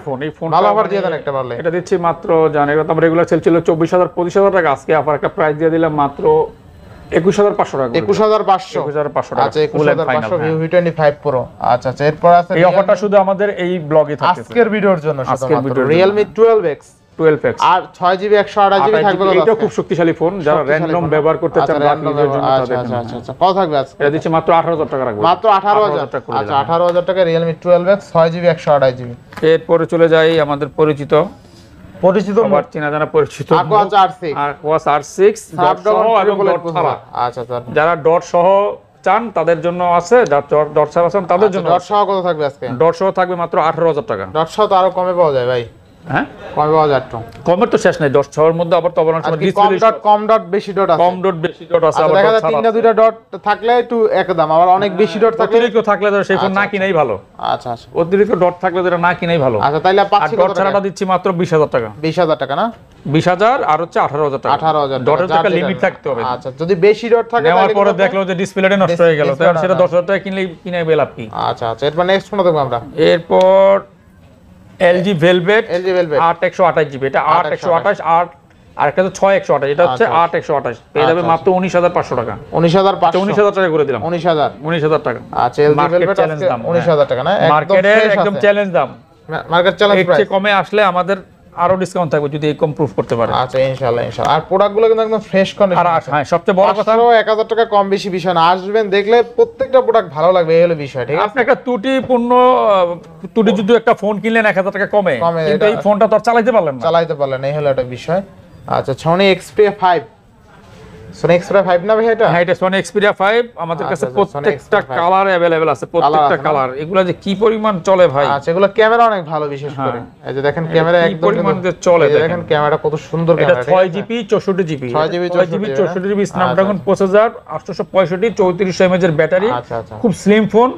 ফোন। এই ফোন ভালো অফার দিয়ে দেন একটা পারলে। এটা দিচ্ছি মাত্র জানেন এটা আমরা রেগুলার সেল ছিল 24000 25000 টাকা, আজকে অফার একটা প্রাইস দিয়ে দিলাম মাত্র 21500 টাকা। 21500 টাকা। আচ্ছা, 21500 V25 Pro। আচ্ছা, এরপর আছে এই অফারটা শুধু আমাদের এই ব্লগে থাকছে আজকের ভিডিওর জন্য শুধুমাত্র Realme 12X আর 6GB 128GB থাকবে। এটা খুব শক্তিশালী ফোন, যারা র‍্যান্ডম ব্যবহার করতে চান রাফিউজের জন্য তাদের। আচ্ছা, কত থাকবে আজকে? এটা দিচ্ছি মাত্র 18000 টাকা রাখবো। মাত্র 18000। আচ্ছা, 18000 টাকা Realme 12X 6GB 128GB। এরপরে চলে যাই আমাদের পরিচিত পরিচিত সবার চেনা জানা পরিচিত Aquas R6 Aquas R6 dot সহ এবং ডট ছাড়া। আচ্ছা স্যার, যারা ডট সহ চান তাদের জন্য আছে, যারা ডট ছাড়া চান তাদের জন্য। ডট সহ কত থাকবে আজকে? ডট সহ থাকবে মাত্র 18,000 টাকা। ডট সহ তো আরো কমে পাওয়া যায় ভাই। হ্যাঁ, কমে পাওয়া যায় একটু। কমের তো শেষ নাই, ডট সহর মধ্যে আবার তো অনেক সময় ডিসপ্লে কম ডট বেশি ডট আছে। কম ডট বেশি ডট আছে, আচ্ছা, আবার দেখা ডট যায় ছাড়া তিনটা দুইটা ডট থাকলে একটু একদম, আবার অনেক বেশি ডট থাকলে অতিরিক্ত থাকলে তো সেই ফোন না কিনাই ভালো। আচ্ছা আচ্ছা অতিরিক্ত ডট থাকলে তো এটা না কিনাই ভালো। আচ্ছা, তাইলে আর পাচ্ছি ডট কত ছাড়াটা টাকা? দিচ্ছি মাত্র 20,000 টাকা। 20,000 টাকা না? 20,000 আর হচ্ছে 18,000 টাকা। 18,000 ডটের টাকা লিমিট থাকতে হবে। আচ্ছা, যদি বেশি ডট থাকে নেওয়ার তাহলে পরে কত? দেখলো যে ডিসপ্লেটা নষ্ট হয়ে গেল, তাহলে সেটা 10,000 টাকা কিনে লাভ কি? আচ্ছা আচ্ছা, এরপর নেক্সট কোন দেখবো আমরা? এরপর LG Velvet LG Velvet 8 GB, এটা 8 আর একটা তো 6 128, এটা হচ্ছে 8 128 পেয়ে যাবে মাত্র 19,500 টাকা। 19,500 19,000 টাকা করে দিলাম। 19,000 টাকা। আচ্ছা, LG Market Velvet challenge আজকে দাম, 19,000 টাকা না? মার্কেটের একদম চ্যালেঞ্জ দাম। মার্কেট চ্যালেঞ্জ এর প্রাইস। চেয়ে কমে আসলে আমাদের আরো ডিসকাউন্ট থাকবে যদি এই কম প্রুফ করতে পারে। আচ্ছা, ইনশাআল্লাহ ইনশাআল্লাহ। আর প্রোডাক্টগুলো কিন্তু একদম ফ্রেশ আর কন্ডিশন। হ্যাঁ, সবচেয়ে বড় কথা 1,000 টাকা কম বেশি বিষয় না, আসবেন দেখলে প্রত্যেকটা প্রোডাক্ট ভালো লাগবে, এই হলো বিষয়। ঠিক আছে, আপনি একটা ত্রুটি যদি একটা ফোন কিনলেন 1,000 টাকা কমে, কিন্তু এই ফোনটা তো আর চালাইতে পারলেন না। চালাইতে পারলেন, এই হলো একটা বিষয়। আচ্ছা, Sony Xperia 5, Sony Xperia 5 না ভাই এটা? হ্যাঁ, এটা Sony Xperia 5 আমাদের কাছে আচ্ছা, প্রত্যেকটা Sony Xperia 5 কালার अवेलेबल আছে, প্রত্যেকটা আছে না? কালার। এগুলা যে কি পরিমাণ চলে ভাই। আচ্ছা, এগুলো ক্যামেরা অনেক ভালো, বিশেষ করে এই যে দেখেন ক্যামেরা কি একদম পরিমাণ কিন্তু যে চলে, এই যে দেখেন ক্যামেরা কত সুন্দর এটা camera. 6GB 64GB 6GB 64GB Snapdragon processor, 865 3400 mAh এর ব্যাটারি, আচ্ছা আচ্ছা, খুব স্লিম ফোন।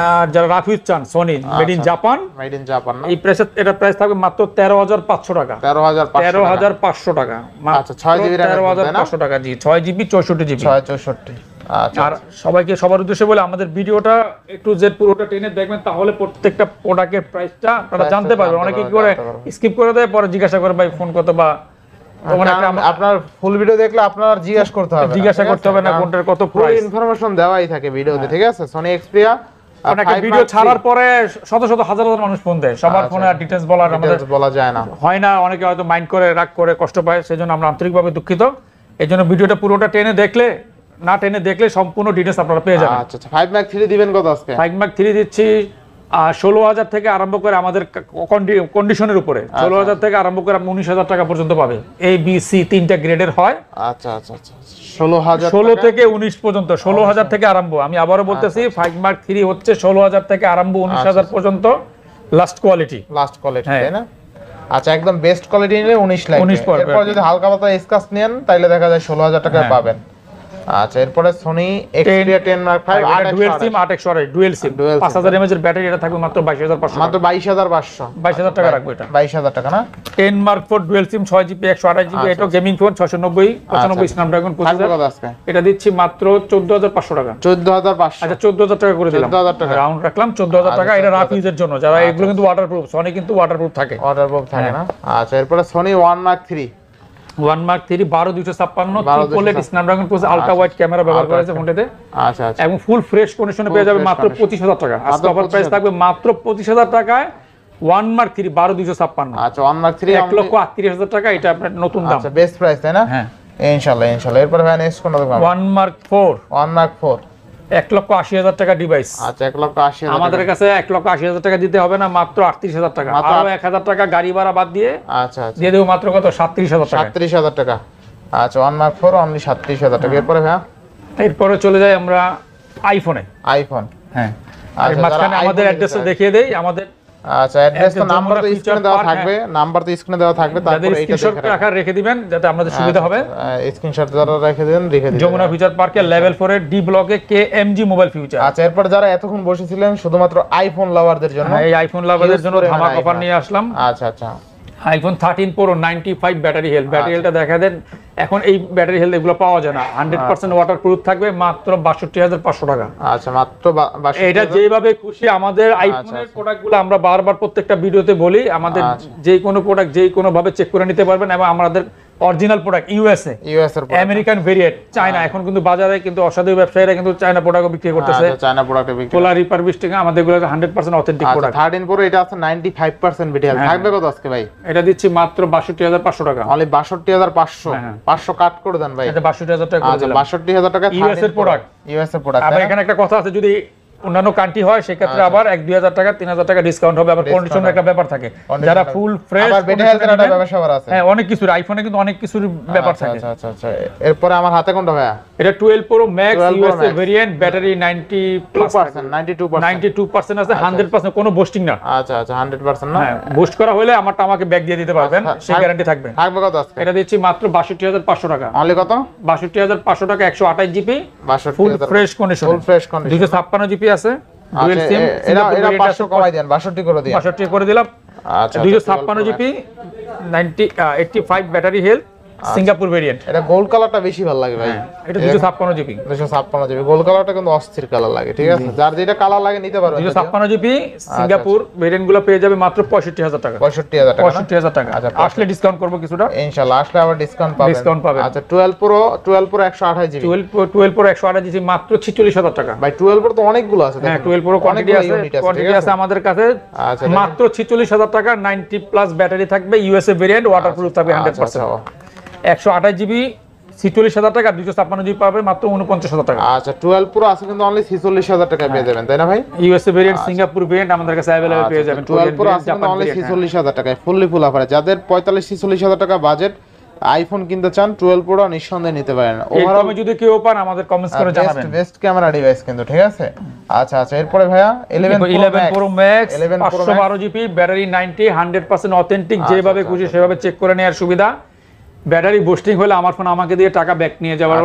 আর যারা রাফিউজ চান Sony made in Japan, made in Japan না? এই প্রাইসে এটা প্রাইস থাকবে মাত্র 13,500 টাকা। 13,500 টাকা। 13,500 টাকা। আচ্ছা, 6GB RAM 13,500 টাকা, জি 6GB 64GB। 664। আচ্ছা, আর সবার উদ্দেশ্যে বলে আমাদের ভিডিওটা একটু জেড পুরোটা টেনে দেখবেন, তাহলে প্রত্যেকটা প্রোডাক্টের প্রাইসটা আপনারা জানতে পারবেন। অনেকে কি করে স্কিপ করে দেয়, পরে জিজ্ঞাসা করে ভাই ফোন কত, বা আপনার ফুল ভিডিও দেখলে আপনার জিজ্ঞাসা করতে হবে না কোনটার কত পুরো প্রাইস। ইনফরমেশন দেওয়াই থাকে ভিডিওতে। ঠিক আছে, Sony Xperia আপনাকে ভিডিও ছাড়ার পরে শত শত হাজার হাজার মানুষ ফোন দেয়, সবার ফোনে আর ডিটেইলস বলার আমাদের বলা যায় না, হয় না। অনেকে হয়তো মাইন্ড করে, রাগ করে, কষ্ট পায়, সেজন্য আমরা আন্তরিকভাবে দুঃখিত। এজন্য ভিডিওটা পুরোটা টেনে দেখলে, না টেনে দেখলে সম্পূর্ণ ডিটেইলস আপনারা পেয়ে যাবেন। আচ্ছা আচ্ছা, 5 Mark 3 দিবেন কত আজকে? 5 Mark 3 দিচ্ছি 16,000 থেকে আরম্ভ করে, আমাদের কন্ডিশনের উপরে 16,000 থেকে আরম্ভ করে আপনি 19,000 টাকা পর্যন্ত পাবে। A B C তিনটা গ্রেডের হয়। আচ্ছা আচ্ছা আচ্ছা, 16,000 থেকে 19 পর্যন্ত, 16,000 থেকে আরম্ভ। আমি আবারও বলতেছি 5 Mark 3 হচ্ছে 16,000 থেকে আরম্ভ 19,000 পর্যন্ত লাস্ট কোয়ালিটি। তাই না? আচ্ছা, একদম বেস্ট কোয়ালিটি নিলে 19 লাগবে। 19 পড়বে। এরপর যদি হালকা পাতলা স্কাচ নেন তাহলে দেখা যায় 16,000 টাকা পাবেন। আচ্ছা, এরপরে Sony Xperia 10 Mark 5 dual SIM 828 dual SIM 5000 mAh এর ব্যাটারি, এটা থাকবে মাত্র 22,500 মাত্র 22,500 22,000 টাকা রাখবো এটা। 22,000 টাকা না? 10 Mark 4 dual SIM 6GB 128GB, এটা গেমিং ফোন 690 95 স্ন্যাপড্রাগন প্রসেসর, এটা দিচ্ছি মাত্র 14,500 টাকা। 14,500 আচ্ছা, 14,000 টাকা করে দিলাম, 14,000 টাকা রাউন্ড রাখলাম 14,000 টাকা। এটা রাফ ইউজের জন্য, যারা এগুলো কিন্তু ওয়াটারপ্রুফ, সনি কিন্তু ওয়াটারপ্রুফ থাকে, ওয়াটারপ্রুফ থাকে না? আচ্ছা, এরপরে Sony 1 Mark 3 1 Mark 3 12256 triplet Snapdragon processor, ultra wide camera ব্যবহার করা হয়েছে ফোনটাতে। আচ্ছা আচ্ছা, এবং ফুল ফ্রেশ কন্ডিশনে পেয়ে যাবে মাত্র 25,000 টাকা। আজকে অফার প্রাইস থাকবে মাত্র 25,000 টাকায় 1 Mark 3 12256। আচ্ছা, 1 Mark 3 1,38,000 টাকা, এটা আপনার নতুন দাম। আচ্ছা, বেস্ট প্রাইস তাই না? হ্যাঁ, ইনশাআল্লাহ ইনশাআল্লাহ। এরপর ভাই নেক্সট কোন দেখব? 1 Mark 4 1 Mark 4 1,80,000 টাকা ডিভাইস। আচ্ছা, 1,80,000 আমাদের কাছে 1,80,000 টাকা দিতে হবে না, মাত্র 38,000 টাকা। আরো 1,000 টাকা গাড়ি ভাড়া বাদ দিয়ে আচ্ছা আচ্ছা দিয়ে দেব মাত্র কত 37,000 টাকা। 37,000 টাকা। আচ্ছা, 1 Mark 4 অনলি 37,000 টাকা। এরপরে ভাই এরপরে চলে যাই আমরা আইফোনে। আইফোন, হ্যাঁ, আর আচ্ছা, মাঝখানে আমাদের অ্যাড্রেসটা দেখিয়ে দেই। আমাদের আচ্ছা, অ্যাড্রেস তো নাম্বার তো স্ক্রিনে দেওয়া থাকবে, নাম্বার তো স্ক্রিনে দেওয়া থাকবে, তারপর এইটা স্ক্রিনশট রাখা রেখে দিবেন যাতে আমাদের সুবিধা হবে। স্ক্রিনশট দ্বারা রেখে দিন। যমুনা ফিউচার পার্কের লেভেল 4 এর ডি ব্লকে KMG মোবাইল ফিউচার। আচ্ছা, এরপর যারা এতক্ষণ বসেছিলেন শুধুমাত্র আইফোন লাভারদের জন্য, এই আইফোন লাভারদের জন্য ধামাকা অফার নিয়ে আসলাম। আচ্ছা আচ্ছা, iPhone 13 pro 95 battery health, battery হেলথটা দেখা দেন। এখন এই ব্যাটারি হেলথ এগুলো পাওয়া যায় না, 100% ওয়াটারপ্রুফ থাকবে, মাত্র 62,500 টাকা। আচ্ছা, মাত্র 62,000। এটা যেভাবে খুশি আমাদের আইফোনের প্রোডাক্টগুলো আমরা বারবার প্রত্যেকটা ভিডিওতে বলি, আমাদের যে কোনো প্রোডাক্ট যে কোনো ভাবে চেক করে নিতে পারবেন। এবং আমাদের অরিজিনাল প্রোডাক্ট ইউএস এর আমেরিকান ভেরিয়েন্ট, চায়না, এখন কিন্তু বাজারে কিন্তু অসাধু ব্যবসায়ীরা কিন্তু চায়না প্রোডাক্ট বিক্রি করতেছে। চায়না প্রোডাক্ট বিক্রি কোলা রিপারবিশটিং, আমাদের গুলো 100% অথেন্টিক প্রোডাক্ট। 13 প্রো এটা আছে 95% বিটিএল থাকবে কত আজকে ভাই? এটা দিচ্ছি মাত্র 62,500 টাকা। অনলি 62,500। 500 কাট করে দেন ভাই। এটা 62,000 টাকা করে দিলাম। 62,000 টাকা ইউএস এর প্রোডাক্ট, ইউএস এর প্রোডাক্ট। আবার এখানে একটা কথা আছে, যদি অন্যান্য কান্ট্রি হয় সেক্ষেত্রে আবার 1-2,000 টাকা 3,000 টাকা ডিসকাউন্ট হবে, আবার কন্ডিশনের একটা ব্যাপার থাকে। যারা ফুল ফ্রেশ আবার বেটে হেলথের একটা ব্যবসা আছে। হ্যাঁ, অনেক কিছু আইফোনে কিন্তু অনেক কিছুর ব্যাপার থাকে। আচ্ছা আচ্ছা আচ্ছা, এরপরে আমার হাতে কোনটা ভাইয়া? এটা 12 Pro Max USA variant, battery 92% 92% আছে, 100% কোনো বুস্টিং না। আচ্ছা আচ্ছা, 100% না? হ্যাঁ, বুস্ট করা হলে আমারটা আমাকে ব্যাক দিয়ে দিতে পারবেন, সেই গ্যারান্টি থাকবে। থাকবে কত আজকে? এটা দিচ্ছি মাত্র 62,500 টাকা। অনলি কত? 62,500 টাকা, 128 জিবি, ফুল 62,000 fresh condition, full fresh condition, 256 GB আছে, ডুয়াল আচ্ছা, সিম। এটা 500 কমাই দেন, 62 করে দিন। 62 করে দিলাম। আচ্ছা, 256 GB, 85 battery health, Singapore variant. এটা গোল্ড কালারটা বেশি ভালো লাগে ভাই। এটা 256 জিবি, 256 জিবি গোল্ড কালারটা কিন্তু অস্থির কালার লাগে, ঠিক আছে? যার যেটা কালার লাগে নিতে পারবেন। 256 জিবি সিঙ্গাপুর ভেরিয়েন্ট গুলো পেয়ে যাবে মাত্র 65,000 টাকা। 65,000 টাকা। 65,000 টাকা। আচ্ছা, আসলে ডিসকাউন্ট করব কিছুটা, ইনশাআল্লাহ আসলে আবার ডিসকাউন্ট পাবেন। আচ্ছা, 12 Pro 128 জিবি, 12 Pro 128 জিবি মাত্র 46,000 টাকা। ভাই 12 Pro তো অনেকগুলো আছে। হ্যাঁ, 12 Pro কোয়ান্টিটি আছে আমাদের কাছে। আচ্ছা, মাত্র 46,000 টাকা, 90 প্লাস ব্যাটারি থাকবে, ইউএসএ ভেরিয়েন্ট, ওয়াটারপ্রুফ থাকবে 100%। 128 জিবি 46,000 টাকা, 256 জিবি পাবে মাত্র 49,000 টাকা। আচ্ছা, 12 Pro আছে কিন্তু অনলি 46,000 টাকা পেয়ে যাবেন, তাই না ভাই? ইউএসএ ভেরিয়েন্ট, সিঙ্গাপুর ভেরিয়েন্ট আমাদের কাছে अवेलेबल পেয়ে যাবেন। 12 Pro আছে কিন্তু অনলি 46,000 টাকায়, ফুললি ফুল অফারে। যাদের 45-46,000 টাকা বাজেট আইফোন কিনতে চান, 12 Pro নিঃসন্দেহে নিতে পারেন। ওভারঅল যদি কেউ পান আমাদের কমেন্টস করে জানাবেন। বেস্ট ক্যামেরা ডিভাইস কিন্তু, ঠিক আছে? আচ্ছা আচ্ছা, এরপরে ভাইয়া 11 Pro Max 512 GB, battery 90, 100% authentic, যেভাবে খুশি সেভাবে চেক করে নেওয়ার সুবিধা। ব্যাটারি বুস্টিং হলে আমার ফোন আমাকে দিয়ে টাকা ব্যাক নিয়ে যাওয়ার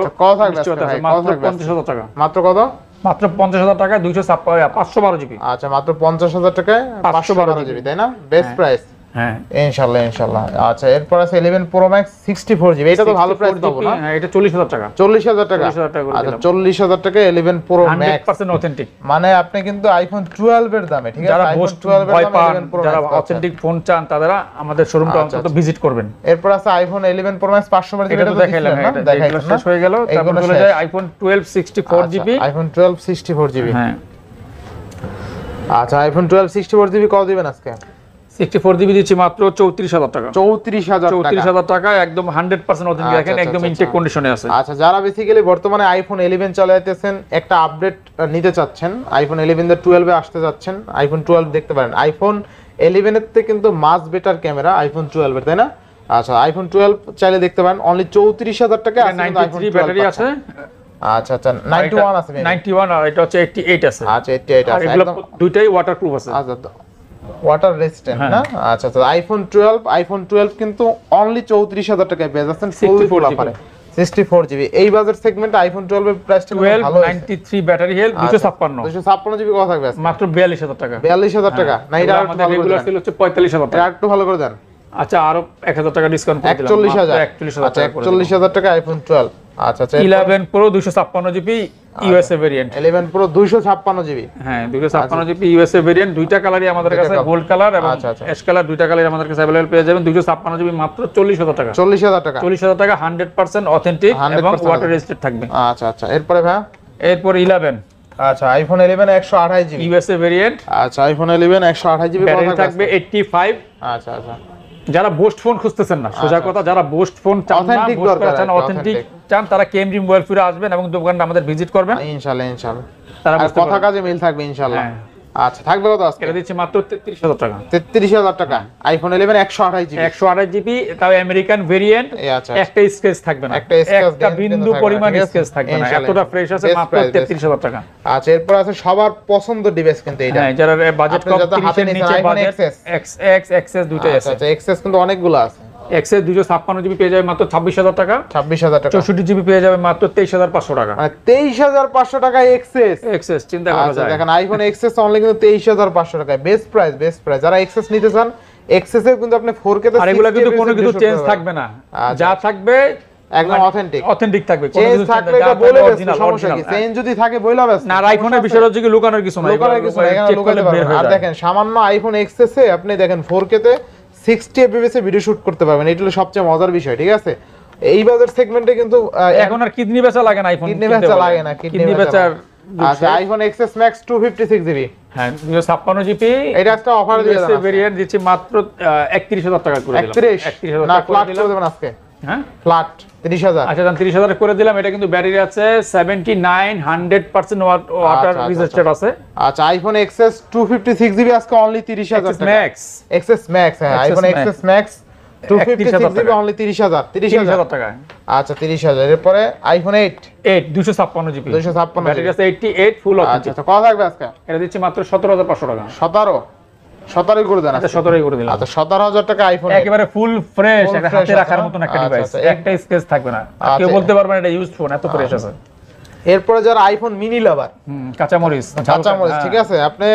নিশ্চয়তা আছে। মাত্র 50,000 টাকা। মাত্র কত? মাত্র 50,000 টাকা, 512 জিবি। আচ্ছা, মাত্র 50,000 টাকায় 512 জিবি, তাই না? Best price. হ্যাঁ, ইনশাআল্লাহ ইনশাআল্লাহ। আচ্ছা, এরপর আছে 11 Pro Max 64 জিবি। এটা তো ভালো প্রাইস পাবো না? হ্যাঁ, এটা 40,000 টাকা। 40,000 টাকা। আচ্ছা, 40,000 টাকা 11 Pro Max 100% অথেন্টিক। মানে আপনি কিন্তু আইফোন 12 এর দামে, ঠিক আছে? যারা আইফোন বোস্ট 12 এর ভয় দামে পান, 11 Pro যারা Max অথেন্টিক ফোন চান, তারা আমাদের শোরুমটা অন্তত ভিজিট করবেন। এরপর আছে আইফোন 11 Pro Max 512 জিবি। এটা তো দেখাইলাম, এটা দেখাইলাম, শেষ হয়ে গেল। তারপর চলে যায় আইফোন 12 64 জিবি। IPhone 12 64 GB. হ্যাঁ, আচ্ছা, আইফোন 12 64 জিবি কত দিবেন আজকে? 64 জিবি দিচ্ছি মাত্র 34,000 টাকা। 34,000 টাকা, একদম 100% অথেন্টিক, দেখেন একদম ইনটেক কন্ডিশনে আছে। আচ্ছা, যারা বেসিক্যালি বর্তমানে আইফোন 11 চালাতেছেন, একটা আপডেট নিতে চাচ্ছেন, আইফোন 11 এর 12 এ আসতে যাচ্ছেন, আইফোন 12 দেখতে পারেন। আইফোন 11 এর থেকে কিন্তু মাস বেটার ক্যামেরা আইফোন 12 এর, তাই না? আচ্ছা, আইফোন 12 চাইলে দেখতে পারেন, অনলি 34,000 টাকা। 93 ব্যাটারি আছে। আচ্ছা আচ্ছা, 91 আছে, 91, আর এটা হচ্ছে 88 আছে। আচ্ছা, 88 আছে, এগুলো দুইটাই ওয়াটারপ্রুফ আছে। আচ্ছা, ওয়াটার রেজিস্ট্যান্ট না? আচ্ছা আচ্ছা, আইফোন 12 কিন্তু অনলি 34,000 টাকায় পেয়ে যাচ্ছেন, ফুল অফারে 64 জিবি। এই বাজেট সেগমেন্টে আইফোন 12 এর প্রাইসটা ভালো। 93 ব্যাটারি হেলথ, 256 জিবি কত থাকবে মাত্র 42,000 টাকা। 42,000 টাকা না? এটা আমাদের রেগুলার ছিল হচ্ছে 45,000 টাকা। একটু ভালো করে দেন। আচ্ছা, আরো 1,000 টাকা ডিসকাউন্ট করে দিলাম, 41,000। আচ্ছা, 41,000 টাকা আইফোন 12। আচ্ছা আচ্ছা, 11 Pro 256 GB USA variant. 11 Pro 256 GB. হ্যাঁ, 256 জিবি ইউএসএ ভেরিয়েন্ট, দুইটা কালারই আমাদের কাছে, গোল্ড কালার এবং অ্যাশ কালার, দুইটা কালারই আমাদের কাছে अवेलेबल পেয়ে যাবেন। 256 জিবি মাত্র 40,000 টাকা। 40,000 টাকা। 40,000 টাকা, 100% অথেন্টিক এবং ওয়াটার রেজিস্ট্যান্ট থাকবে। আচ্ছা আচ্ছা, এরপরে ভাই এরপর 11। আচ্ছা, আইফোন 11 128 জিবি ইউএসএ ভেরিয়েন্ট। আচ্ছা, আইফোন 11 128 জিবি ব্যাটারি থাকবে 85। আচ্ছা আচ্ছা, যারা বোস্ট ফোন খুঁজতেছেন না, সোজা কথা, যারা বোস্ট ফোন চান না, বোস্ট করা চান, অথেন্টিক চান, তারা কেএমডি মোবাইল ফিরে আসবেন এবং দোকানটা আমাদের ভিজিট করবেন। ইনশাআল্লাহ ইনশাআল্লাহ, তারা কথা কাজে মিল থাকবে ইনশাআল্লাহ। আচ্ছা, থাকবে কত আজকে? এটা দিচ্ছি মাত্র 33,000 টাকা। 33,000 টাকা, আইফোন 11 128 জিবি। 128 জিবি, তাও আমেরিকান ভেরিয়েন্ট। একটা স্কেচ থাকবে না, একটা বিন্দু পরিমাণ স্কেচ থাকবে না, এতটা ফ্রেশ আছে, মাত্র 33,000 টাকা। আচ্ছা, এরপর আছে সবার পছন্দ ডিভাইস কিন্তু এটা। হ্যাঁ, যারা বাজেট কম, 30 এর নিচে বাজেট, এক্সএস দুইটাই আছে। আচ্ছা, এক্সএস কিন্তু অনেকগুলো আছে। এক্সএস 256 জিবি পেয়ে যাবে মাত্র 26,000 টাকা। 26,000 টাকা। 64 জিবি পেয়ে যাবে মাত্র 23,500 টাকা। মানে 23,500 টাকা এক্সএস চিন্তা করা যায়। দেখেন, আইফোন এক্সএস অনলি কিন্তু 23,500 টাকায়, বেস্ট প্রাইস। যারা এক্সএস নিতে চান, এক্সএস এর কিন্তু আপনি 4K তে, আর এগুলো কিন্তু কোনো কিছু চেঞ্জ থাকবে না, যা থাকবে একদম অথেন্টিক থাকবে। চেঞ্জ থাকলে এটা বলে দেন, সমস্যা কি? চেঞ্জ যদি থাকে বইলা বেশ না। আর আইফোনের বিষয় হচ্ছে কি, লুকানোর কিছু নাই, লুকানোর কিছু নাই, এখানে লুকাতে পারবেন। আর দেখেন, সামান্য আইফোন এক্সএস এ আপনি দেখেন 4K তে 60 fps এ ভিডিও শুট করতে পারবেন। এটা হলো সবচেয়ে মজার বিষয়, ঠিক আছে? এই বাজার সেগমেন্টে কিন্তু এখন আর কিডনি বেচা লাগে না, আইফোন কিডনি বেচা লাগে না, কিডনি বেচার। আচ্ছা, আইফোন এক্সএস ম্যাক্স 256 জিবি। হ্যাঁ, 256 জিবি। এটা একটা অফার দিয়ে দেন, ভেরিয়েন্ট দিচ্ছি মাত্র 31,000 টাকা করে দিলাম। 31,000 না, ফ্ল্যাট করে দেবেন আজকে। হ্যাঁ ফ্ল্যাট 30,000। আচ্ছা দাম 30,000 করে দিলাম। এটা কিন্তু ব্যাটারি আছে 79 100% ওয়াটার রেজিস্ট্যান্ট আছে। আচ্ছা আইফোন এক্সএস 256GB আজকে অনলি 30,000 টাকা। ম্যাক্স এক্সএস ম্যাক্স, হ্যাঁ iPhone XS max 256GB only 30,000 টাকা। আচ্ছা 30,000। এরপরে আইফোন 8 256GB 256 ব্যাটারি আছে 88 ফুল আচ্ছা আচ্ছা কত থাকবে আজকে? এটা দিচ্ছি মাত্র 17,500 টাকা। 17 করে দেন। আচ্ছা 17 করে দিলাম। আচ্ছা 17,000 টাকা আইফোন একেবারে ফুল ফ্রেশ, একটা হাতে রাখার মতন একটা ডিভাইস, একটা স্কেচ থাকবে না, কেউ বলতে পারবে না এটা ইউজড ফোন, এত ফ্রেশ আছে। এরপরে যারা আইফোন মিনি লাভার, কাঁচামরিচ ঠিক আছে, আপনি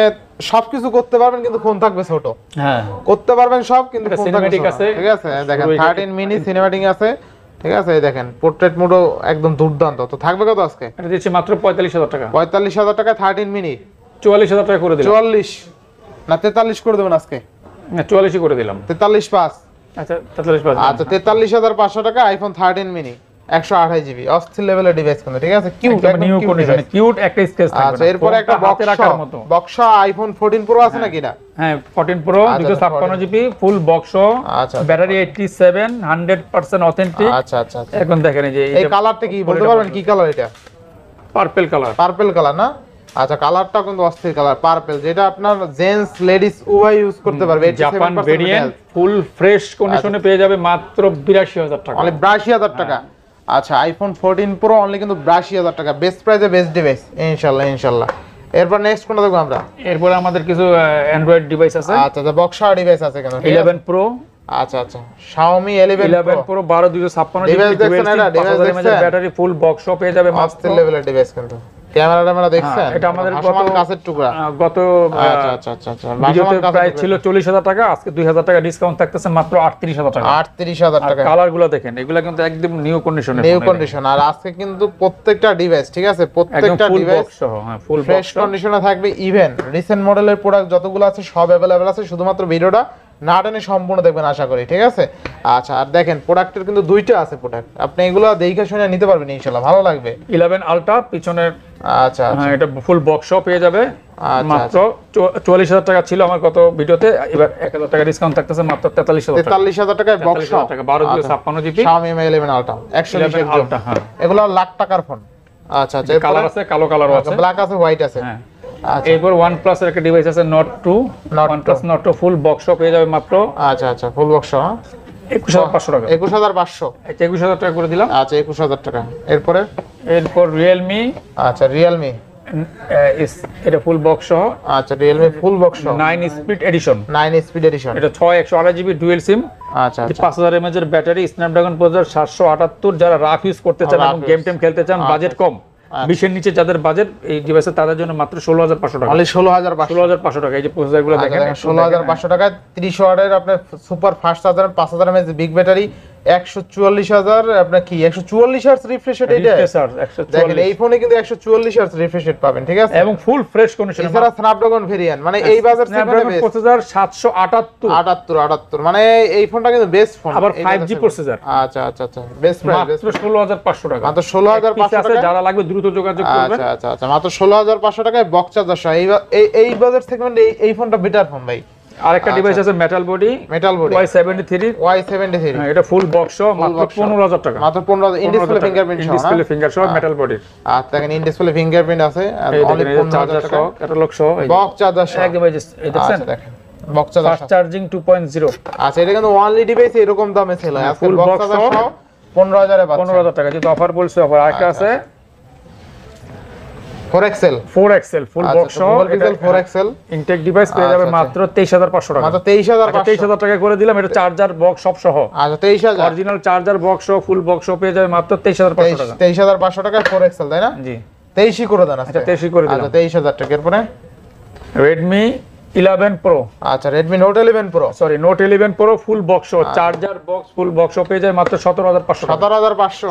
সবকিছু করতে পারবেন কিন্তু ফোন থাকবে ছোট। হ্যাঁ করতে পারবেন সব কিন্তু ফোন থাকবে সিনেম্যাটিক আছে, ঠিক আছে। দেখেন 13 মিনি সিনেম্যাটিক আছে, ঠিক আছে। এই দেখেন পোর্ট্রেট মোডও একদম দুর্দান্ত। তো থাকবে কত আজকে? এটা দিচ্ছি মাত্র 45,000 টাকা। 45,000 টাকা 13 মিনি। 44,000 টাকা করে দিলাম। 44 না 43 করে দেবেন আজকে? না 44 করে দিলাম। 43.5। আচ্ছা 43.5। আচ্ছা 43,500 টাকা আইফোন 13 মিনি 128GB অস্থির লেভেলের ডিভাইস কিন্তু, ঠিক আছে। কিউট একদম নিউ কন্ডিশনে, কিউট একটা স্কেচ থাকবে। আচ্ছা এরপর একটা হাতে রাখার মতো বক্সা আইফোন 14 প্রো আছে নাকি না? হ্যাঁ 14 প্রো 256GB ফুল বক্স, আচ্ছা ব্যাটারি 87 100% অথেন্টিক। আচ্ছা আচ্ছা। এখন দেখেন এই যে এই কালারটা কি বলতে পারবেন কি কালার এটা? Purple colour. পার্পল কালার না? আচ্ছা কালারটা কিন্তু অস্থির কালার পার্পল, যেটা আপনার জেন্টস লেডিস উভয় ইউজ করতে পারবে। জাপান ভেরিয়েন্ট ফুল ফ্রেশ কন্ডিশনে পেয়ে যাবে মাত্র 82,000 টাকা। অনলি 82,000 টাকা। আচ্ছা আইফোন 14 প্রো অনলি কিন্তু 82,000 টাকা, বেস্ট প্রাইসে বেস্ট ডিভাইস ইনশাআল্লাহ ইনশাআল্লাহ। এরপর নেক্সট কোনটা দেখব আমরা? এরপর আমাদের কিছু অ্যান্ড্রয়েড ডিভাইস আছে। আচ্ছা আচ্ছা বক্সা ডিভাইস আছে কেন? 11 প্রো। আচ্ছা আচ্ছা Xiaomi 11 প্রো 12 ডিভাইস দেখছেন? এটা ডিভাইস দেখছেন? ব্যাটারি ফুল বক্স পেয়ে যাবে মাত্র লেভেলের ডিভাইস কিন্তু। ক্যামেরাটা দেখছেন? এটা আমাদের কাছের টুকরা গত আচ্ছা আচ্ছা আচ্ছা ভিডিওতে প্রাইস ছিল 40,000 টাকা, আজকে 2,000 টাকা ডিসকাউন্ট থাকতেছে মাত্র 38,000 টাকা। 38,000 টাকা। কালারগুলো দেখেন, এগুলা কিন্তু একদম নিউ কন্ডিশনে, নিউ কন্ডিশন। আর আজকে কিন্তু প্রত্যেকটা ডিভাইস, ঠিক আছে, প্রত্যেকটা ডিভাইস সহ হ্যাঁ ফুল ফ্রেশ কন্ডিশনে থাকবে। ইভেন রিসেন্ট মডেলের প্রোডাক্ট যতগুলো আছে সব अवेलेबल আছে, শুধুমাত্র ভিডিওটা না টেনে সম্পূর্ণ দেখবেন আশা করি, ঠিক আছে। আচ্ছা আর দেখেন প্রোডাক্টের কিন্তু দুইটা আছে প্রোডাক্ট, আপনি এগুলো দেখে শুনে নিতে পারবেন ইনশাআল্লাহ, ভালো লাগবে। 11 আলট্রা পিছনের আচ্ছা হ্যাঁ এটা ফুল বক্স পেয়ে যাবে মাত্র 44,000 টাকা ছিল আমার গত ভিডিওতে, এবার 1,000 টাকা ডিসকাউন্ট থাকতেছে মাত্র 43,000 টাকায় box 12/56GB Xiaomi Mi 11 Ultra 120 ultra. হ্যাঁ এগুলো লাখ টাকার ফোন। আচ্ছা আচ্ছা কালার আছে, কালো কালারও আছে, ব্ল্যাক আছে, হোয়াইট আছে। হ্যাঁ এরপর OnePlus এর একটা ডিভাইস আছে Note 2, OnePlus Note 2 full box পেয়ে যাবে মাত্র আচ্ছা আচ্ছা ফুল বক্স 21,500 টাকা। 21,500 এটা 21,000 টাকা করে দিলাম। আচ্ছা 21,000 টাকা। এরপর Realme, আচ্ছা Realme এটা ফুল বক্স সহ। আচ্ছা Realme full box 9 speed addition, 9 speed addition, এটা 128GB ডুয়াল সিম। আচ্ছা আচ্ছা 5000 mAh এর ব্যাটারি, স্ন্যাপড্রাগন প্রসেসর 778। যারা রাফ ইউজ করতে চান এবং গেম টেম খেলতে চান, বাজেট কম, 20 এর নিচে যাদের বাজেট এই ডিভাইসে, তাদের জন্য মাত্র 16,500 টাকা। অনলি 16,500 টাকা। এই যে প্রসেসরগুলো দেখেন 16,500 টাকা। 30 ওয়াটের আপনার super fast charger, 5000 mAh big battery, 144,000 আপনার কি 144 হার্টজ রিফ্রেশ রেট। এটা দেখেন এই ফোনে কিন্তু 144 হার্টজ রিফ্রেশ রেট পাবেন, ঠিক আছে, এবং ফুল ফ্রেশ কন্ডিশন। এছাড়া স্ন্যাপড্রাগন ভেরিয়েন্ট, মানে এই বাজার সেগমেন্টে প্রসেসর 778 মানে এই ফোনটা কিন্তু বেস্ট ফোন, আবার 5G প্রসেসর। আচ্ছা আচ্ছা আচ্ছা বেস্ট প্রাইস, মাত্র 16,500 টাকা। মাত্র 16,500 টাকা। যারা লাগবে দ্রুত যোগাযোগ করবেন। আচ্ছা আচ্ছা আচ্ছা মাত্র 16,500 টাকায় বক্স চার্জার সহ এই বাজার সেগমেন্টে এই ফোনটা বেটার ফোন ভাই। আরেকটা ডিভাইস আছে মেটাল বডি Y73, এটা ফুল বক্স মাত্র 15,000 টাকা। মাত্র 15,000 ইন ডিসপ্লে ফিঙ্গারপ্রিন্ট সহ, ডিসপ্লে ফিঙ্গার সহ মেটাল বডি। আচ্ছা দেখেন ইন ডিসপ্লে ফিঙ্গারপ্রিন্ট আছে, অনলি 15,000 টাকা ক্যাটালগ সহ বক্স চার্জার সহ একদম। এই দেখছেন দেখেন বক্স চার্জার ফাস্ট চার্জিং 2.0। আচ্ছা এটা কিন্তু ওয়ানলি ডিভাইস এরকম দামে সেল হয়, ফুল বক্স চার্জার সহ 15,000 এ পাচ্ছেন। 15,000 টাকা যেটা অফার বলছে। অফার আরেকটা আছে 4XL ফুল বক্স সহ, Pixel 4XL ইনটেক ডিভাইস পেয়ে যাবে মাত্র 23,500 টাকা। মাত্র 23,500 টাকা করে দিলাম। এটা চার্জার বক্স সব সহ। আচ্ছা 23,000 অরিজিনাল চার্জার বক্স সহ ফুল বক্স সহ পেয়ে যাবে মাত্র 23,500 টাকা। 23,500 টাকায় 4XL, তাই না? জি 23 করে দেন। আচ্ছা 23 করে দিলাম। আচ্ছা 23,000 টাকা। এরপরে Redmi 11 Pro, আচ্ছা Redmi Note 11 Pro, sorry Note 11 Pro full box সহ, চার্জার বক্স ফুল বক্স সহ পেয়ে যায় মাত্র 17,500 টাকা। 17,500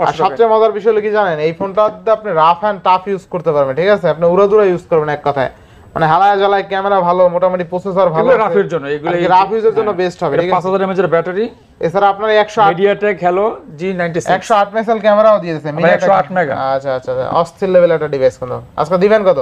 আর সবচেয়ে মজার বিষয় হলো কি জানেন, এই ফোনটাতে আপনি রাফ এন্ড টাফ ইউজ করতে পারবেন, ঠিক আছে, আপনি উড়াদুরা ইউজ করবেন এক কথায়, মানে হালায় জ্বালায় ক্যামেরা ভালো, মোটামুটি প্রসেসর ভালো, এগুলো রাফের জন্য, এগুলো রাফ ইউজের জন্য বেস্ট হবে, ঠিক আছে। 5000 mAh এর ব্যাটারি, এছাড়া আপনার 108 MediaTek Hello G96 108 মেগাপিক্সেল ক্যামেরাও দিয়ে দিয়েছে, 108 মেগা। আচ্ছা আচ্ছা অস্থির লেভেল একটা ডিভাইস। কিন্তু আজকে দিবেন কত?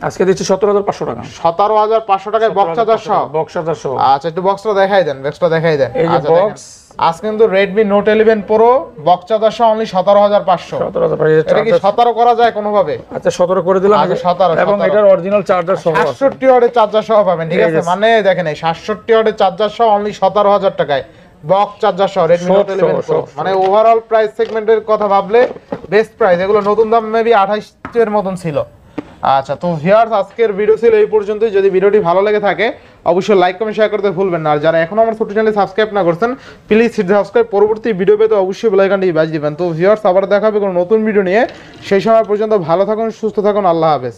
আজকে দিচ্ছি 17,500 টাকা। 17,500 টাকায় বক্স চার্জার সহ। বক্স চার্জার সহ। আচ্ছা একটু বক্সটা দেখাই দেন, বক্সটা দেখাই দেন। এই যে আচ্ছা বক্স আজকে কিন্তু Redmi Note 11 Pro box charger সহ অনলি 17,500। 17,500 এটা কি 17 করা যায় কোনো ভাবে? আচ্ছা 17 করে দিলাম। আচ্ছা 17 এবং এটার অরিজিনাল চার্জার সহ 67 ওয়াটের চার্জার সহ পাবেন, ঠিক আছে? মানে দেখেন এই 67 ওয়াটের চার্জার সহ অনলি 17,000 টাকায় বক্স চার্জার সহ Redmi Note 11 Pro। মানে ওভারঅল প্রাইস সেগমেন্টের কথা ভাবলে বেস্ট প্রাইস। এগুলো নতুন দাম মেবি 28 এর মতন ছিল। আচ্ছা তো ভিউয়ার্স আজকের ভিডিও ছিল এই পর্যন্তই। যদি ভিডিওটি ভালো লেগে থাকে অবশ্যই লাইক কমেন্ট শেয়ার করতে ভুলবেন না। আর যারা এখনো আমার ছোট চ্যানেলে সাবস্ক্রাইব না করছেন প্লিজ হিট সাবস্ক্রাইব। পরবর্তী ভিডিও পেতে অবশ্যই বেল আইকনটি বাজিয়ে দিবেন। তো ভিউয়ার্স আবার দেখা হবে কোনো নতুন ভিডিও নিয়ে। সেই সময় পর্যন্ত ভালো থাকুন, সুস্থ থাকুন, আল্লাহ হাফেজ।